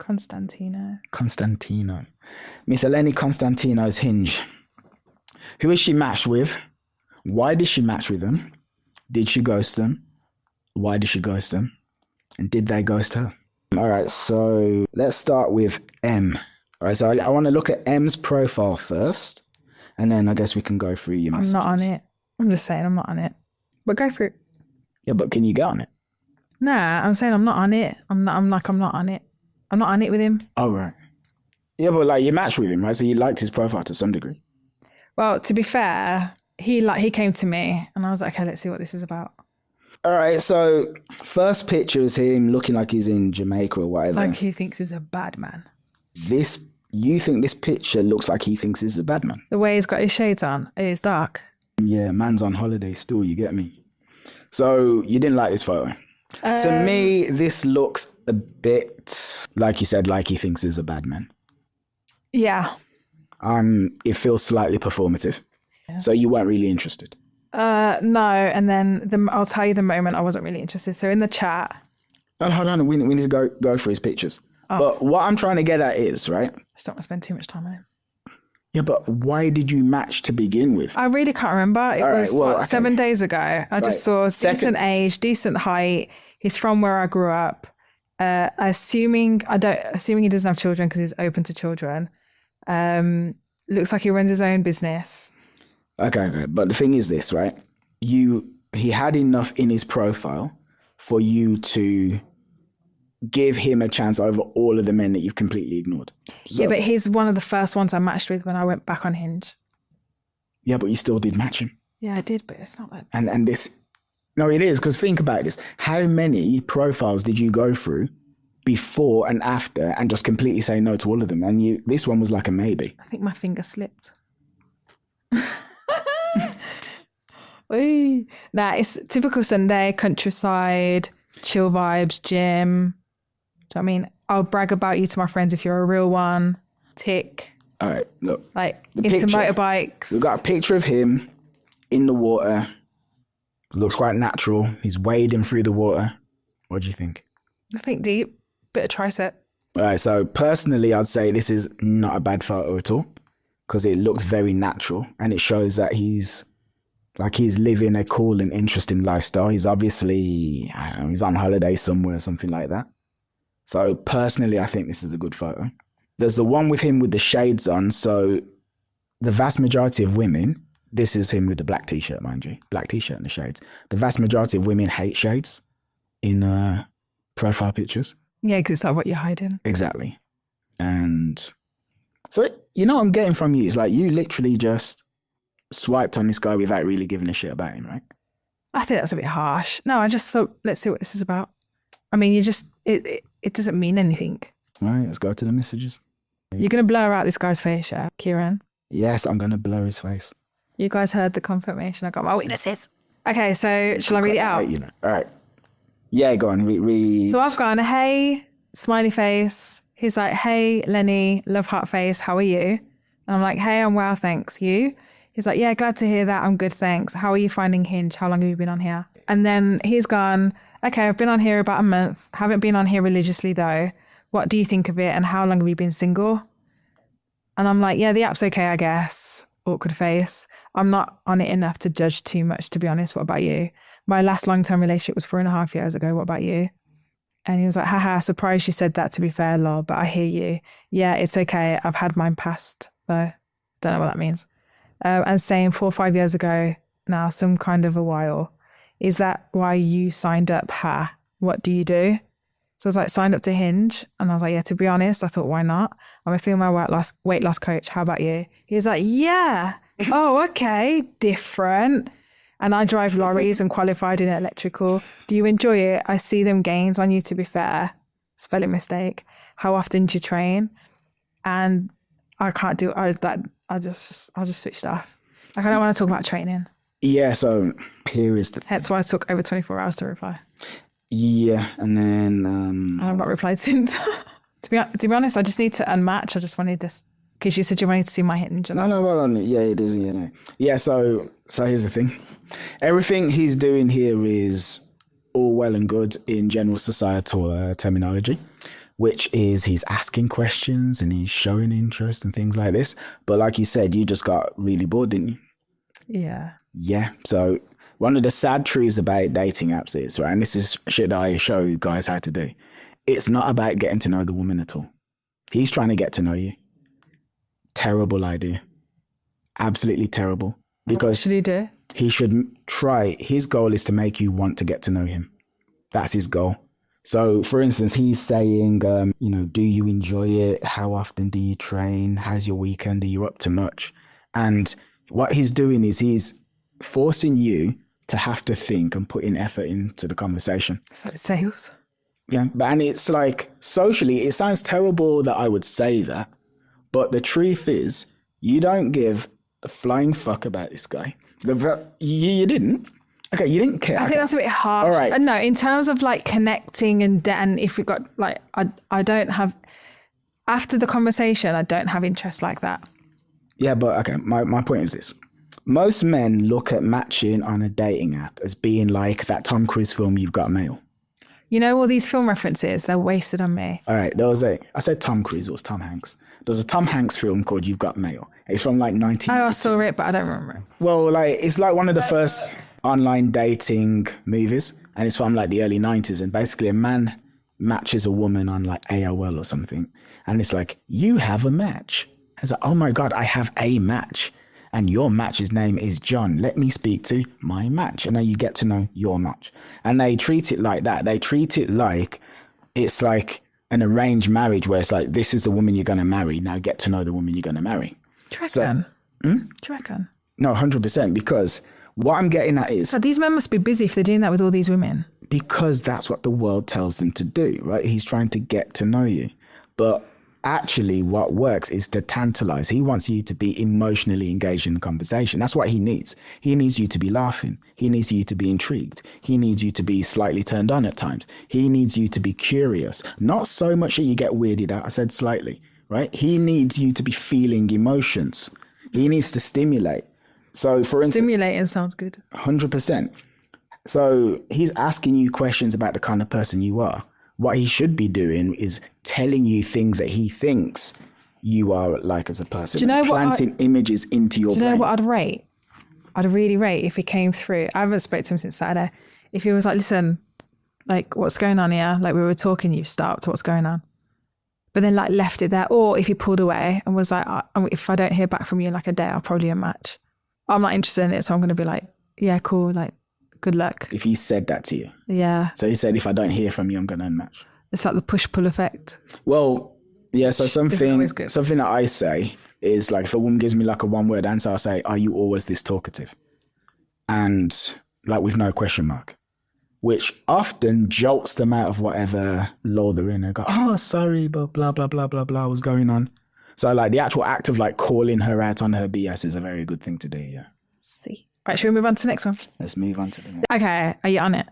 Miss Eleni Constantino's Hinge. Who is she matched with? Why did she match with them? Did she ghost them? Why did she ghost them? And did they ghost her? All right, so let's start with M. All right, so I want to look at M's profile first, and then I guess we can go through your messages. I'm not on it. I'm just saying I'm not on it. But go for it. Yeah, but can you get on it? Nah, I'm saying I'm not on it. I'm not on it. I'm not on it with him. Oh, right. Yeah, but like you matched with him, right? So you liked his profile to some degree. Well, to be fair, he came to me and I was like, okay, let's see what this is about. All right, so first picture is him looking like he's in Jamaica or whatever. Like he thinks he's a bad man. You think this picture looks like he thinks he's a bad man? The way he's got his shades on, it is dark. Yeah, man's on holiday still, you get me? So you didn't like this photo? To me, this looks a bit, like you said, like he thinks he's a bad man. Yeah. It feels slightly performative. Yeah. So you weren't really interested? No, and then I'll tell you the moment I wasn't really interested. So in the chat. Oh, hold on, we need to go through his pictures. Oh. But what I'm trying to get at is, right? I just don't want to spend too much time on him. Yeah, but why did you match to begin with? I really can't remember. It was 7 days ago. I just saw decent age, decent height. He's from where I grew up. Assuming he doesn't have children because he's open to children. Looks like he runs his own business. Okay. But the thing is this, right? He had enough in his profile for you to give him a chance over all of the men that you've completely ignored. So, yeah, but he's one of the first ones I matched with when I went back on Hinge. Yeah, but you still did match him. Yeah, I did, but it's not that. And this, no, it is, because think about this. How many profiles did you go through before and after and just completely say no to all of them? And this one was like a maybe. I think my finger slipped. Nah, it's typical Sunday, countryside, chill vibes, gym. Do you know what I mean? I'll brag about you to my friends if you're a real one. Tick. All right, look. Like, into motorbikes. We've got a picture of him in the water. Looks quite natural. He's wading through the water. What do you think? I think deep. Bit of tricep. All right, so personally, I'd say this is not a bad photo at all because it looks very natural and it shows that he's living a cool and interesting lifestyle. He's obviously, I don't know, he's on holiday somewhere or something like that. So personally, I think this is a good photo. There's the one with him with the shades on. So the vast majority of women, this is him with the black t-shirt, mind you, black t-shirt and the shades. The vast majority of women hate shades in profile pictures. Yeah, because it's like what you're hiding. Exactly. And so, you know what I'm getting from you? It's like you literally just swiped on this guy without really giving a shit about him, right? I think that's a bit harsh. No, I just thought, let's see what this is about. I mean, it doesn't mean anything. All right, let's go to the messages. You're going to blur out this guy's face, yeah, Kieran? Yes, I'm going to blur his face. You guys heard the confirmation. I got my witnesses. Okay, so shall I read it out? All right. Yeah, go on, read. So I've gone, hey, smiley face. He's like, hey, Lenny, love heart face, how are you? And I'm like, hey, I'm well, thanks. You? He's like, yeah, glad to hear that. I'm good, thanks. How are you finding Hinge? How long have you been on here? And then he's gone, okay, I've been on here about a month. Haven't been on here religiously though. What do you think of it? And how long have you been single? And I'm like, yeah, the app's okay, I guess. Awkward face. I'm not on it enough to judge too much, to be honest. What about you? My last long-term relationship was 4.5 years ago. What about you? And he was like, haha, surprised you said that, to be fair, lol, but I hear you. Yeah, it's okay. I've had mine passed though. Don't know what that means. And saying 4 or 5 years ago now, some kind of a while. Is that why you signed up? Ha, what do you do? So I was like, signed up to Hinge. And I was like, yeah, to be honest, I thought, why not? I'm a female weight loss coach. How about you? He was like, yeah. Oh, okay. Different. And I drive lorries and qualified in electrical. Do you enjoy it? I see them gains on you, to be fair. Spelling mistake. How often do you train? and I can't do I just switched off. Like, I don't want to talk about training. Yeah, so here is the... That's why I took over 24 hours to reply. Yeah, and then... And I've not replied since. To be honest, I just need to unmatch. I just wanted this, because you said you wanted to see my Hinge. No, well, yeah, it is, you know. Yeah, so here's the thing. Everything he's doing here is all well and good in general societal terminology, which is he's asking questions and he's showing interest and things like this. But like you said, you just got really bored, didn't you? Yeah. Yeah. So one of the sad truths about dating apps is, right, and this is shit that I show you guys how to do. It's not about getting to know the woman at all. He's trying to get to know you. Terrible idea. Absolutely terrible. Because what should he do? He should try. His goal is to make you want to get to know him. That's his goal. So, for instance, he's saying, do you enjoy it? How often do you train? How's your weekend? Are you up to much? And what he's doing is he's forcing you to have to think and put in effort into the conversation. It's like sales. Yeah, and it's like, socially, it sounds terrible that I would say that, but the truth is, you don't give a flying fuck about this guy. You didn't. Okay, you didn't care. I think that's a bit harsh. All right. No, in terms of like connecting and if we got like, I don't have, after the conversation, I don't have interest like that. Yeah, but okay, my point is this. Most men look at matching on a dating app as being like that Tom Cruise film, You've Got Mail. You know, all these film references, they're wasted on me. All right, I said Tom Cruise, it was Tom Hanks. There's a Tom Hanks film called You've Got Mail. It's from like 19... I saw it, but I don't remember it. Well, like, it's like one of the first online dating movies, and it's from like the early 90s, and basically a man matches a woman on like AOL or something, and it's like, you have a match. It's like, oh my God, I have a match. And your match's name is John. Let me speak to my match. And then you get to know your match. And they treat it like that. They treat it like it's like an arranged marriage where it's like, this is the woman you're going to marry. Now get to know the woman you're going to marry. Do you reckon? Do you reckon? No, 100%. Because what I'm getting at is... So these men must be busy if they're doing that with all these women. Because that's what the world tells them to do, right? He's trying to get to know you. But actually what works is to tantalize. He wants you to be emotionally engaged in the conversation. That's what he needs. He needs you to be laughing. He needs you to be intrigued. He needs you to be slightly turned on at times. He needs you to be curious. Not so much that you get weirded out. I said slightly, right? He needs you to be feeling emotions. He needs to stimulate. So for instance... Stimulating sounds good. 100%. So he's asking you questions about the kind of person you are. What he should be doing is telling you things that he thinks you are like as a person. Do you know planting images into your brain. Do you know what I'd rate? I'd really rate if he came through. I haven't spoken to him since Saturday. If he was like, listen, like, what's going on here? Like, we were talking, you stopped, what's going on? But then like left it there. Or if he pulled away and was like, if I don't hear back from you in like a day, I'll probably unmatch. I'm not interested in it, so I'm going to be like, yeah, cool, like, good luck. If he said that to you. Yeah. So he said, if I don't hear from you, I'm going to unmatch. It's like the push-pull effect. Well, yeah, so something that I say is like, if a woman gives me like a one-word answer, I'll say, are you always this talkative? And like with no question mark, which often jolts them out of whatever law they're in. They go, oh, sorry, but blah, blah, blah, blah, blah, what's going on? So like the actual act of like calling her out on her BS is a very good thing to do, yeah. See. Right, should we move on to the next one? Let's move on to the next. Okay, are you on it?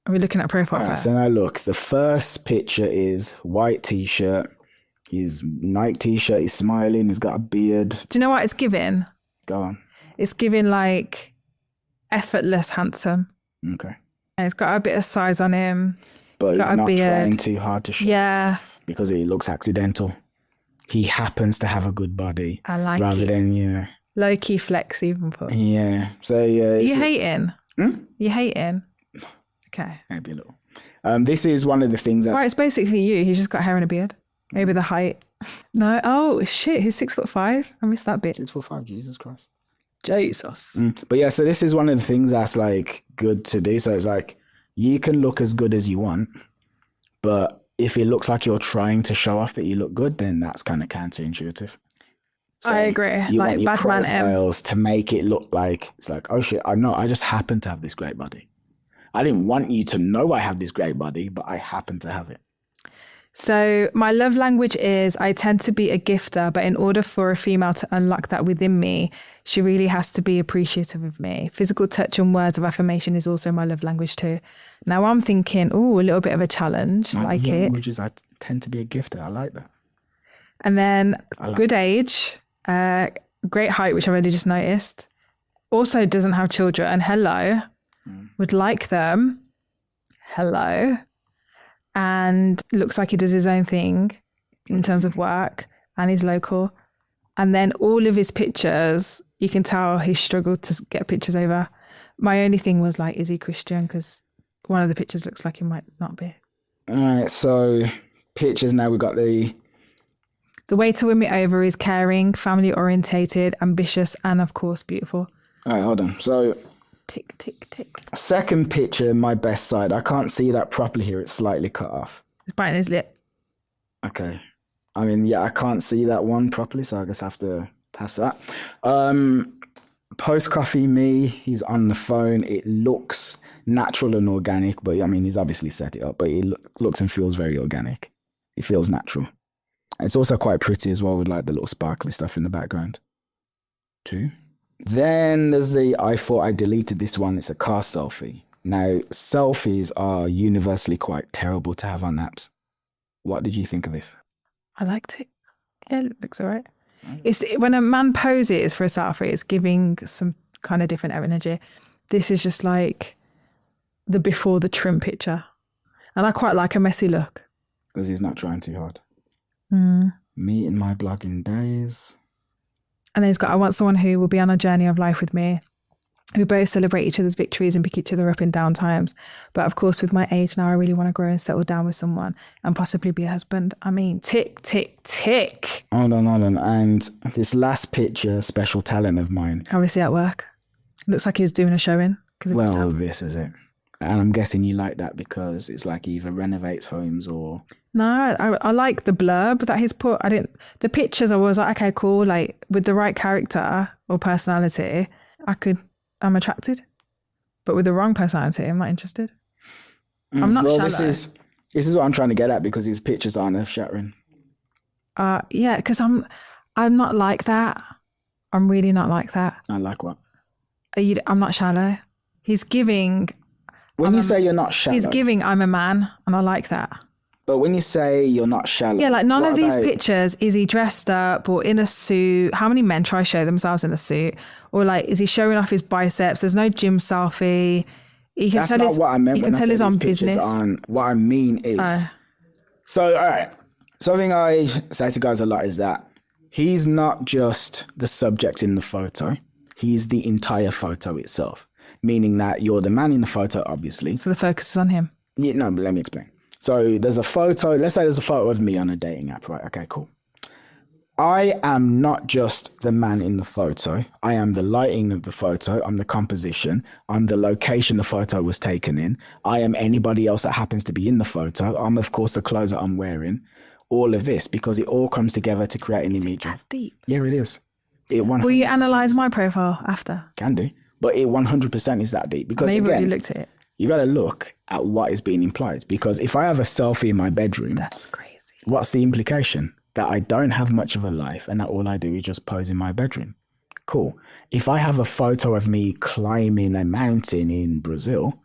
Are we looking at profile first? So now look, the first picture is white t-shirt. His Nike t-shirt, he's smiling, he's got a beard. Do you know what it's giving? Go on. It's giving like effortless handsome. Okay. And it's got a bit of size on him. But he's got a not beard. trying too hard to show. Yeah. Because he looks accidental. He happens to have a good body. I like rather it. than, yeah. Low key flex even put. Yeah. So yeah. You hating? You hating? Okay. Maybe a little. This is one of the things that's... Right, it's basically you. He's just got hair and a beard. Maybe the height. No. Oh, shit. He's 6'5". I missed that bit. 6'5", Jesus Christ. Jesus. But yeah, so this is one of the things that's like good to do. So it's like, you can look as good as you want, but if it looks like you're trying to show off that you look good, then that's kind of counterintuitive. So I agree. You like want your bad man M. profiles to make it look like, it's like, oh shit, I just happen to have this great body. I didn't want you to know I have this great body, but I happen to have it. So my love language is I tend to be a gifter, but in order for a female to unlock that within me, she really has to be appreciative of me. Physical touch and words of affirmation is also my love language too. Now I'm thinking, oh, a little bit of a challenge, like it. Languages, I tend to be a gifter. I like that. And then good age, great height, which I already just noticed. Also doesn't have children. Hello. Would like them. Hello. And looks like he does his own thing in terms of work, and he's local. And then all of his pictures, you can tell he struggled to get pictures over. My only thing was like, is he Christian? Because one of the pictures looks like he might not be. All right, so pictures now. We got the way to win me over is caring, family orientated, ambitious, and of course beautiful. All right, hold on. So tick, tick, tick. Second picture, my best side. I can't see that properly here. It's slightly cut off. It's biting his lip. Okay. I mean, yeah, I can't see that one properly, so I guess I have to pass that. Post coffee me, he's on the phone. It looks natural and organic, but I mean, he's obviously set it up, but it looks and feels very organic. It feels natural. It's also quite pretty as well with like the little sparkly stuff in the background too. Then there's I thought I deleted this one. It's a car selfie. Now, selfies are universally quite terrible to have on apps. What did you think of this? I liked it. Yeah, it looks all right. It's when a man poses for a selfie, it's giving some kind of different energy. This is just like the before the trim picture. And I quite like a messy look. Because he's not trying too hard. Me in my blogging days. And then he's got, I want someone who will be on a journey of life with me. We both celebrate each other's victories and pick each other up in down times. But of course, with my age now, I really want to grow and settle down with someone and possibly be a husband. I mean, tick, tick, tick. Hold on. And this last picture, special talent of mine. How was he at work? Looks like he was doing a showing. Well, this is it. And I'm guessing you like that because it's like he either renovates homes or... No, I like the blurb that he's put. The pictures, I was like, okay, cool. Like with the right character or personality, I'm attracted. But with the wrong personality, I'm not interested. I'm not shallow. This is what I'm trying to get at because his pictures aren't earth-shattering. Yeah, because I'm not like that. I'm really not like that. I like what? I'm not shallow. He's giving... When you say you're not shallow... He's giving, I'm a man, and I like that. But when you say you're not shallow... Yeah, like none of these pictures, is he dressed up or in a suit? How many men try to show themselves in a suit? Or like, is he showing off his biceps? There's no gym selfie. That's not what I meant when I said these pictures aren't. What I mean is... So, all right. Something I say to guys a lot is that he's not just the subject in the photo. He's the entire photo itself. Meaning that you're the man in the photo, obviously. So the focus is on him. Yeah, no, but let me explain. So there's a photo. Let's say there's a photo of me on a dating app, right? Okay, cool. I am not just the man in the photo. I am the lighting of the photo. I'm the composition. I'm the location the photo was taken in. I am anybody else that happens to be in the photo. I'm, of course, the clothes that I'm wearing. All of this, because it all comes together to create an image. That deep? Yeah, it is. Will you analyse my profile after? Can do. But it 100% is that deep. Because Maybe again, you looked at it. You got to look at what is being implied. Because if I have a selfie in my bedroom, that's crazy. What's the implication? That I don't have much of a life and that all I do is just pose in my bedroom. Cool. If I have a photo of me climbing a mountain in Brazil,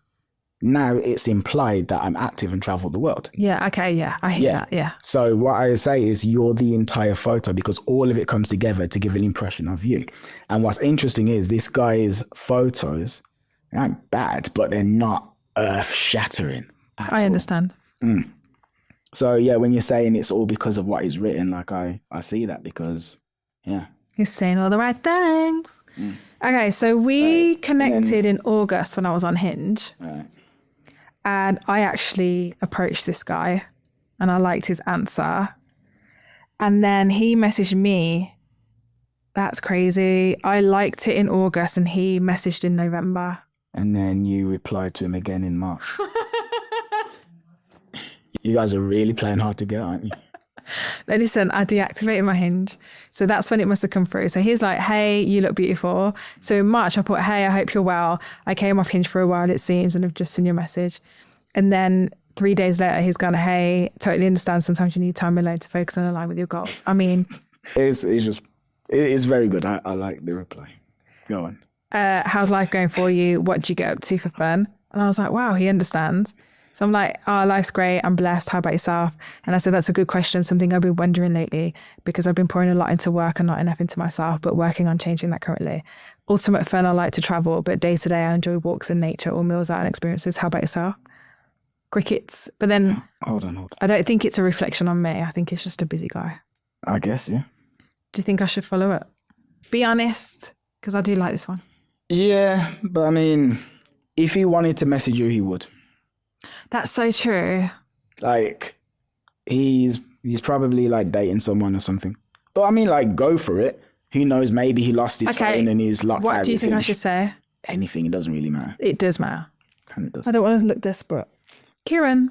now it's implied that I'm active and travel the world. Yeah, okay, yeah. I hear that, yeah. So what I say is you're the entire photo because all of it comes together to give an impression of you. And what's interesting is this guy's photos, they aren't bad, but they're not earth-shattering at all. I understand. So yeah, when you're saying it's all because of what he's written, like I see that because, yeah. He's saying all the right things. Okay, so we connected in August when I was on Hinge. Right. And I actually approached this guy and I liked his answer. And then he messaged me. That's crazy. I liked it in August and he messaged in November. And then you replied to him again in March. You guys are really playing hard to get, aren't you? Now listen, I deactivated my Hinge. So that's when it must have come through. So he's like, hey, you look beautiful. So in March, I put, hey, I hope you're well. I came off Hinge for a while, it seems, and I've just seen your message. And then 3 days later, he's gone, hey, totally understand. Sometimes you need time alone to focus and align with your goals. I mean, it's very good. I like the reply. Go on. How's life going for you? What do you get up to for fun? And I was like, wow, he understands. So I'm like, oh, life's great. I'm blessed. How about yourself? And I said, that's a good question. Something I've been wondering lately because I've been pouring a lot into work and not enough into myself, but working on changing that currently. Ultimate fun, I like to travel, but day to day, I enjoy walks in nature or meals out and experiences. How about yourself? Crickets. But then Hold on. I don't think it's a reflection on me. I think it's just a busy guy. I guess, yeah. Do you think I should follow it? Be honest, because I do like this one. Yeah, but I mean, if he wanted to message you, he would. That's so true. Like, he's probably like dating someone or something. But I mean, like, go for it. Who knows? Maybe he lost his phone and he's locked out. What do you think I should say? Anything. It doesn't really matter. It does matter. Kind of does. I don't want to look desperate. Kieran,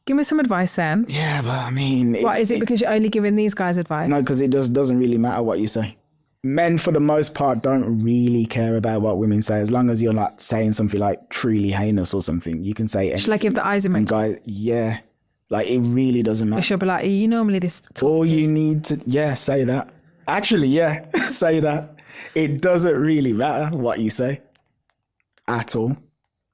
give me some advice then. Yeah, but I mean... What, is it because you're only giving these guys advice? No, because it just doesn't really matter what you say. Men, for the most part, don't really care about what women say. As long as you're not saying something like truly heinous or something, you can say anything. Should I give the eyes emoji? Guys, yeah. Like, it really doesn't matter. She'll be like, are you normally this... All you need to... Yeah, say that. Actually, yeah, say that. It doesn't really matter what you say. At all.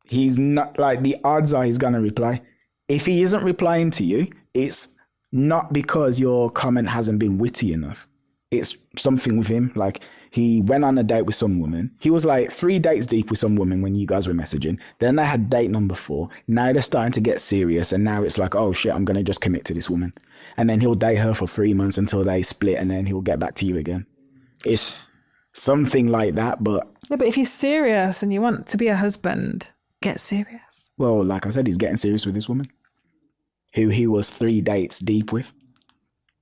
He's not... Like, the odds are he's going to reply. If he isn't replying to you, it's not because your comment hasn't been witty enough. It's something with him. Like, he went on a date with some woman. He was like 3 dates deep with some woman when you guys were messaging. Then they had date number 4. Now they're starting to get serious. And now it's like, oh shit, I'm going to just commit to this woman. And then he'll date her for 3 months until they split. And then he'll get back to you again. It's something like that. But yeah, but if you're serious and you want to be a husband, get serious. Well, like I said, he's getting serious with this woman who he was 3 dates deep with.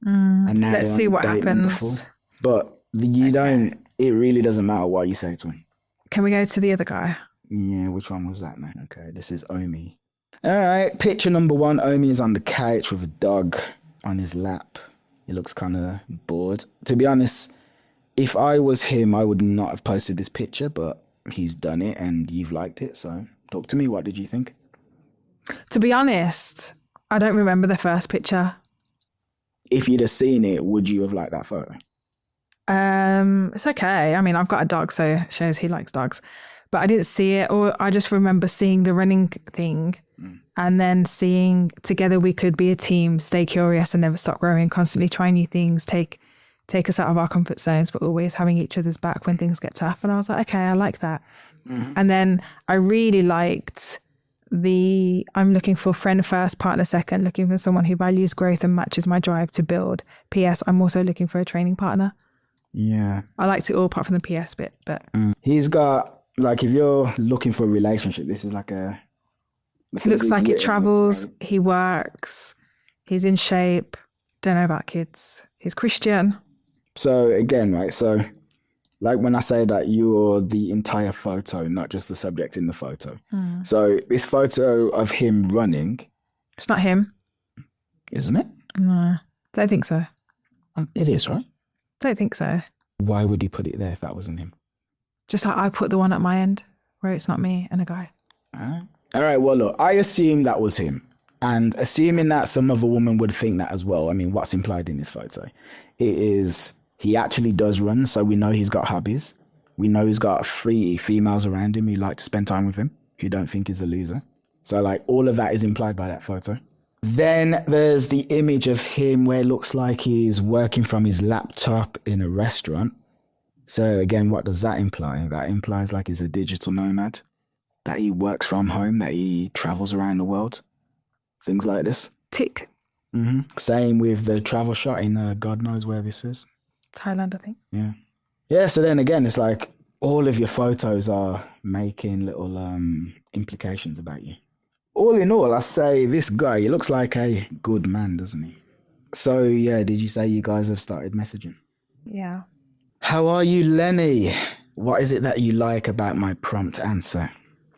And now let's see what happens. But you don't, it really doesn't matter what you say to him. Can we go to the other guy? Yeah, which one was that, man? Okay, this is Omi. All right, picture number 1. Omi is on the couch with a dog on his lap. He looks kind of bored. To be honest, if I was him, I would not have posted this picture, but he's done it and you've liked it. So talk to me. What did you think? To be honest, I don't remember the first picture. If you'd have seen it, would you have liked that photo? It's okay. I mean, I've got a dog, so it shows he likes dogs. But I didn't see it, or I just remember seeing the running thing and then seeing together we could be a team, stay curious and never stop growing, constantly try new things, take us out of our comfort zones, but always having each other's back when things get tough. And I was like, okay, I like that. And then I really liked I'm looking for friend first, partner second, looking for someone who values growth and matches my drive to build. P.S. I'm also looking for a training partner. Yeah. I liked it all apart from the P.S. bit, but... He's got, like, if you're looking for a relationship, this is like a... Looks like it travels, he works, he's in shape, don't know about kids. He's Christian. So, again, right, so... Like when I say that you're the entire photo, not just the subject in the photo. So this photo of him running... It's not him. Isn't it? No, don't think so. It is, right? Don't think so. Why would he put it there if that wasn't him? Just like I put the one at my end where it's not me and a guy. All right, well, look, I assume that was him. And assuming that some other woman would think that as well, I mean, what's implied in this photo? It is... He actually does run, so we know he's got hobbies. We know he's got 3 females around him who like to spend time with him, who don't think he's a loser. So, like, all of that is implied by that photo. Then there's the image of him where it looks like he's working from his laptop in a restaurant. So, again, what does that imply? That implies, like, he's a digital nomad, that he works from home, that he travels around the world, things like this. Tick. Same with the travel shot in God knows where this is. Thailand, I think. Yeah, so then again, it's like all of your photos are making little implications about you. All in all, I say this guy, he looks like a good man, doesn't he? So, yeah, did you say you guys have started messaging? Yeah. How are you, Lenny? What is it that you like about my prompt answer?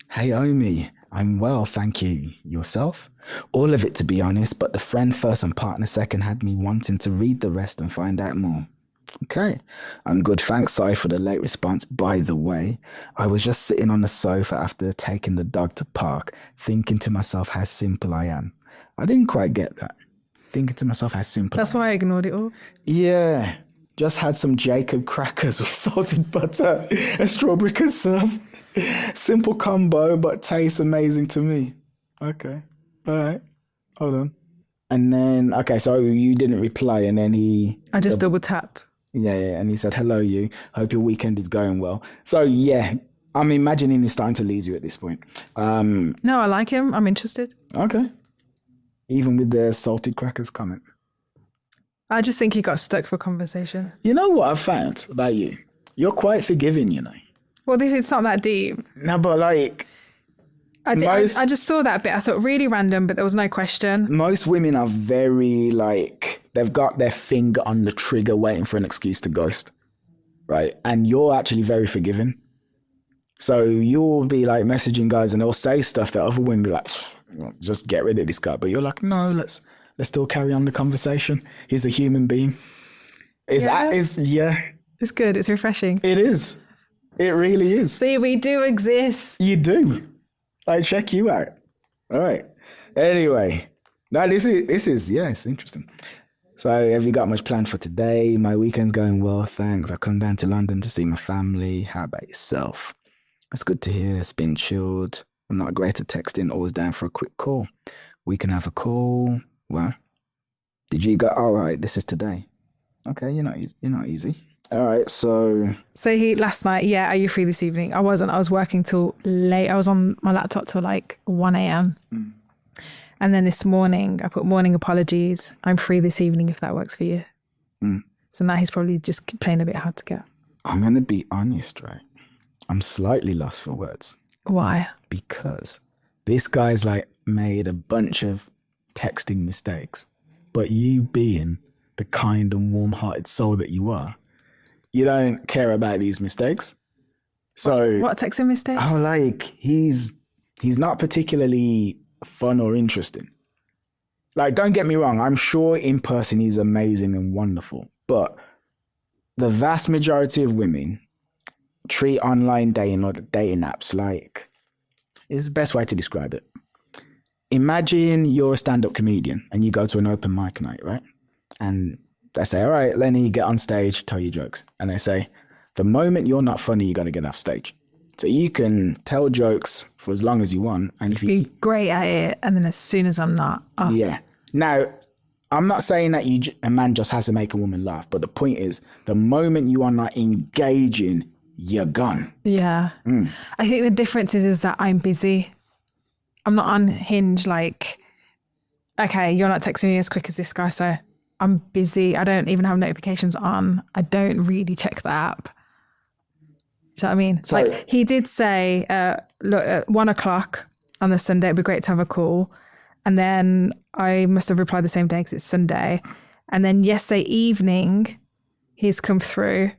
Hey, Omi, I'm well, thank you. Yourself? All of it, to be honest, but the friend first and partner second had me wanting to read the rest and find out more. Okay. I'm good, thanks. Sorry for the late response. By the way, I was just sitting on the sofa after taking the dog to park, thinking to myself how simple I am. I didn't quite get that. Thinking to myself how simple That's I am. why I ignored it all. Yeah. Just had some Jacob crackers with salted butter and strawberry conserve. Simple combo, but tastes amazing to me. Okay. All right. Hold on. And then, okay, so you didn't reply, and then I just double tapped. yeah, and he said, hello, you. Hope your weekend is going well. So, yeah, I'm imagining he's starting to lead you at this point. No, I like him. I'm interested. Okay. Even with the salted crackers comment. I just think he got stuck for conversation. You know what I've found about you? You're quite forgiving, you know. Well, it's not that deep. No, but like, I just saw that bit. I thought really random, but there was no question. most women are very like, they've got their finger on the trigger waiting for an excuse to ghost, right? And you're actually very forgiving. So you'll be like messaging guys and they'll say stuff that other women be like, just get rid of this guy. But you're like, no, let's still carry on the conversation. He's a human being. Yeah. It's good. It's refreshing. It is. It really is. See, we do exist. You do. I check you out. All right. Anyway, now this is it's interesting. So have you got much planned for today? My weekend's going well, thanks. I come down to London to see my family. How about yourself? It's good to hear. It's been chilled. I'm not great at texting, always down for a quick call. We can have a call. Well, did you go? All right, this is today. Okay, you're not easy. All right, so he last night, are you free this evening? I wasn't. I was working till late. I was on my laptop till like 1 a.m. And then this morning, I put morning apologies. I'm free this evening if that works for you. So now he's probably just playing a bit hard to get. I'm going to be honest, right? I'm slightly lost for words. Why? Because this guy's like made a bunch of texting mistakes, but you being the kind and warm-hearted soul that you are, you don't care about these mistakes. So what texting mistakes? Oh, like he's not particularly fun or interesting. Like, don't get me wrong, I'm sure in person he's amazing and wonderful, but the vast majority of women treat online dating or dating apps like, is the best way to describe it. Imagine you're a stand-up comedian and you go to an open mic night, right? And they say, all right, Lenny, get on stage, tell your jokes. And they say, the moment you're not funny, you got to get off stage. So you can tell jokes for as long as you want. And if you be great at it, and then as soon as I'm not. Oh. Yeah. Now, I'm not saying that a man just has to make a woman laugh, but the point is, the moment you are not engaging, you're gone. Yeah. I think the difference is that I'm busy. I'm not on Hinge like, okay, you're not texting me as quick as this guy, so I'm busy. I don't even have notifications on. I don't really check the app. Do you know what I mean? So, like he did say, look, at 1 o'clock on the Sunday, it'd be great to have a call. And then I must have replied the same day because it's Sunday. And then yesterday evening, he's come through.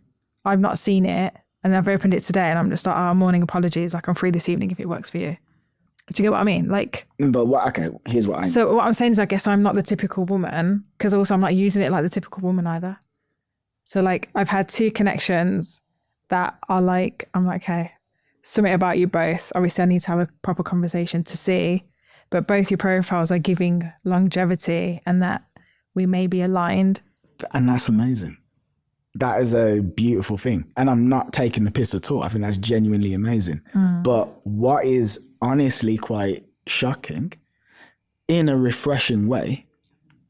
I've not seen it. And I've opened it today and I'm just like, morning apologies. Like, I'm free this evening if it works for you. Do you get what I mean? Like, but here's what I mean. So what I'm saying is, I guess I'm not the typical woman, because also I'm not using it like the typical woman either. So like, I've had 2 connections that are like, I'm like, okay, something about you both. Obviously I need to have a proper conversation to see, but both your profiles are giving longevity and that we may be aligned. And that's amazing. That is a beautiful thing. And I'm not taking the piss at all. I think that's genuinely amazing. But what is honestly quite shocking in a refreshing way,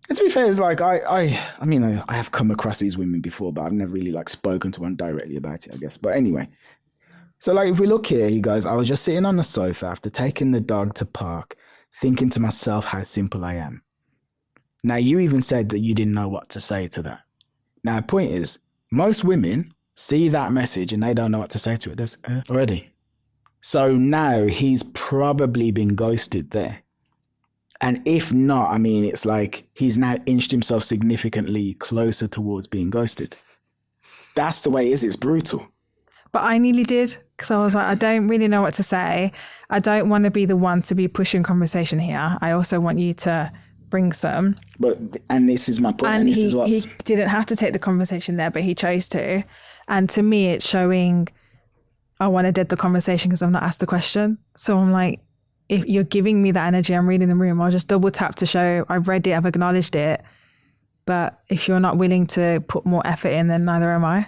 and to be fair, it's like, I mean, I have come across these women before, but I've never really like spoken to one directly about it, I guess. But anyway, so like if we look here, you guys, I was just sitting on the sofa after taking the dog to park, thinking to myself how simple I am. Now, you even said that you didn't know what to say to that. Now, the point is, most women see that message and they don't know what to say to it already. So now he's probably been ghosted there. And if not, I mean, it's like he's now inched himself significantly closer towards being ghosted. That's the way it is. It's brutal. But I nearly did, because I was like, I don't really know what to say. I don't want to be the one to be pushing conversation here. I also want you to bring some. And this is my point. And this he, is what's... he didn't have to take the conversation there, but he chose to. And to me, it's showing I want to dead the conversation because I've not asked the question. So I'm like, if you're giving me that energy, I'm reading the room, I'll just double tap to show I've read it, I've acknowledged it. But if you're not willing to put more effort in, then neither am I.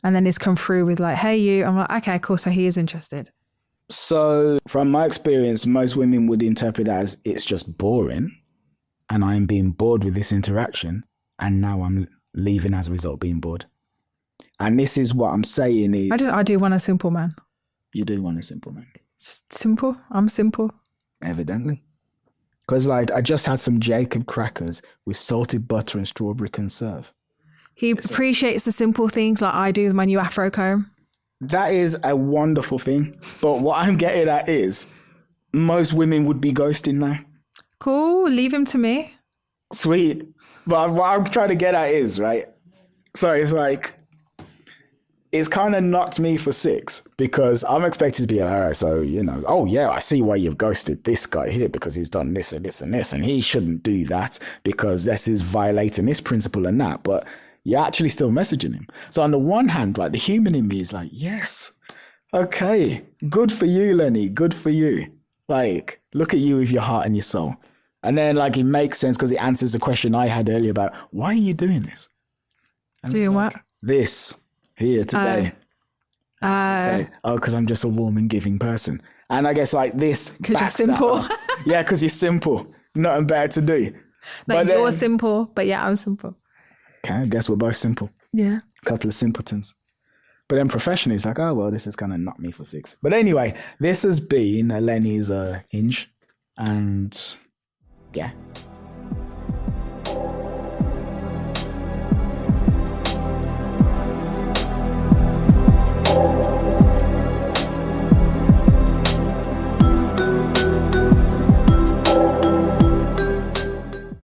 And then it's come through with like, hey, you. I'm like, okay, cool. So he is interested. So from my experience, most women would interpret that as it's just boring and I'm being bored with this interaction. And now I'm leaving as a result of being bored. And this is what I'm saying is... I do want a simple man. You do want a simple man. Just simple. I'm simple. Evidently. Because like I just had some Jacob crackers with salted butter and strawberry conserve. He appreciates the simple things like I do with my new Afro comb. That is a wonderful thing. But what I'm getting at is most women would be ghosting now. Cool. Leave him to me. Sweet. But what I'm trying to get at is, right? So it's like, it's kind of knocked me for 6 because I'm expected to be like, all right, so, you know, oh yeah, I see why you've ghosted this guy here because he's done this and this and this and he shouldn't do that because this is violating this principle and that. But you're actually still messaging him. So on the one hand, like the human in me is like, yes, okay, good for you, Lenny, good for you. Like, look at you with your heart and your soul. And then like it makes sense because it answers the question I had earlier about why are you doing this? And doing like, what? This here today. Because I'm just a warm and giving person. And I guess like this. Because you're simple. Yeah, because you're simple. Nothing better to do. Like you're simple, but yeah, I'm simple. Okay, I guess we're both simple. Yeah. A couple of simpletons. But then professionally, it's like, oh, well, this is going to knock me for 6. But anyway, this has been Lenny's Hinge. And yeah.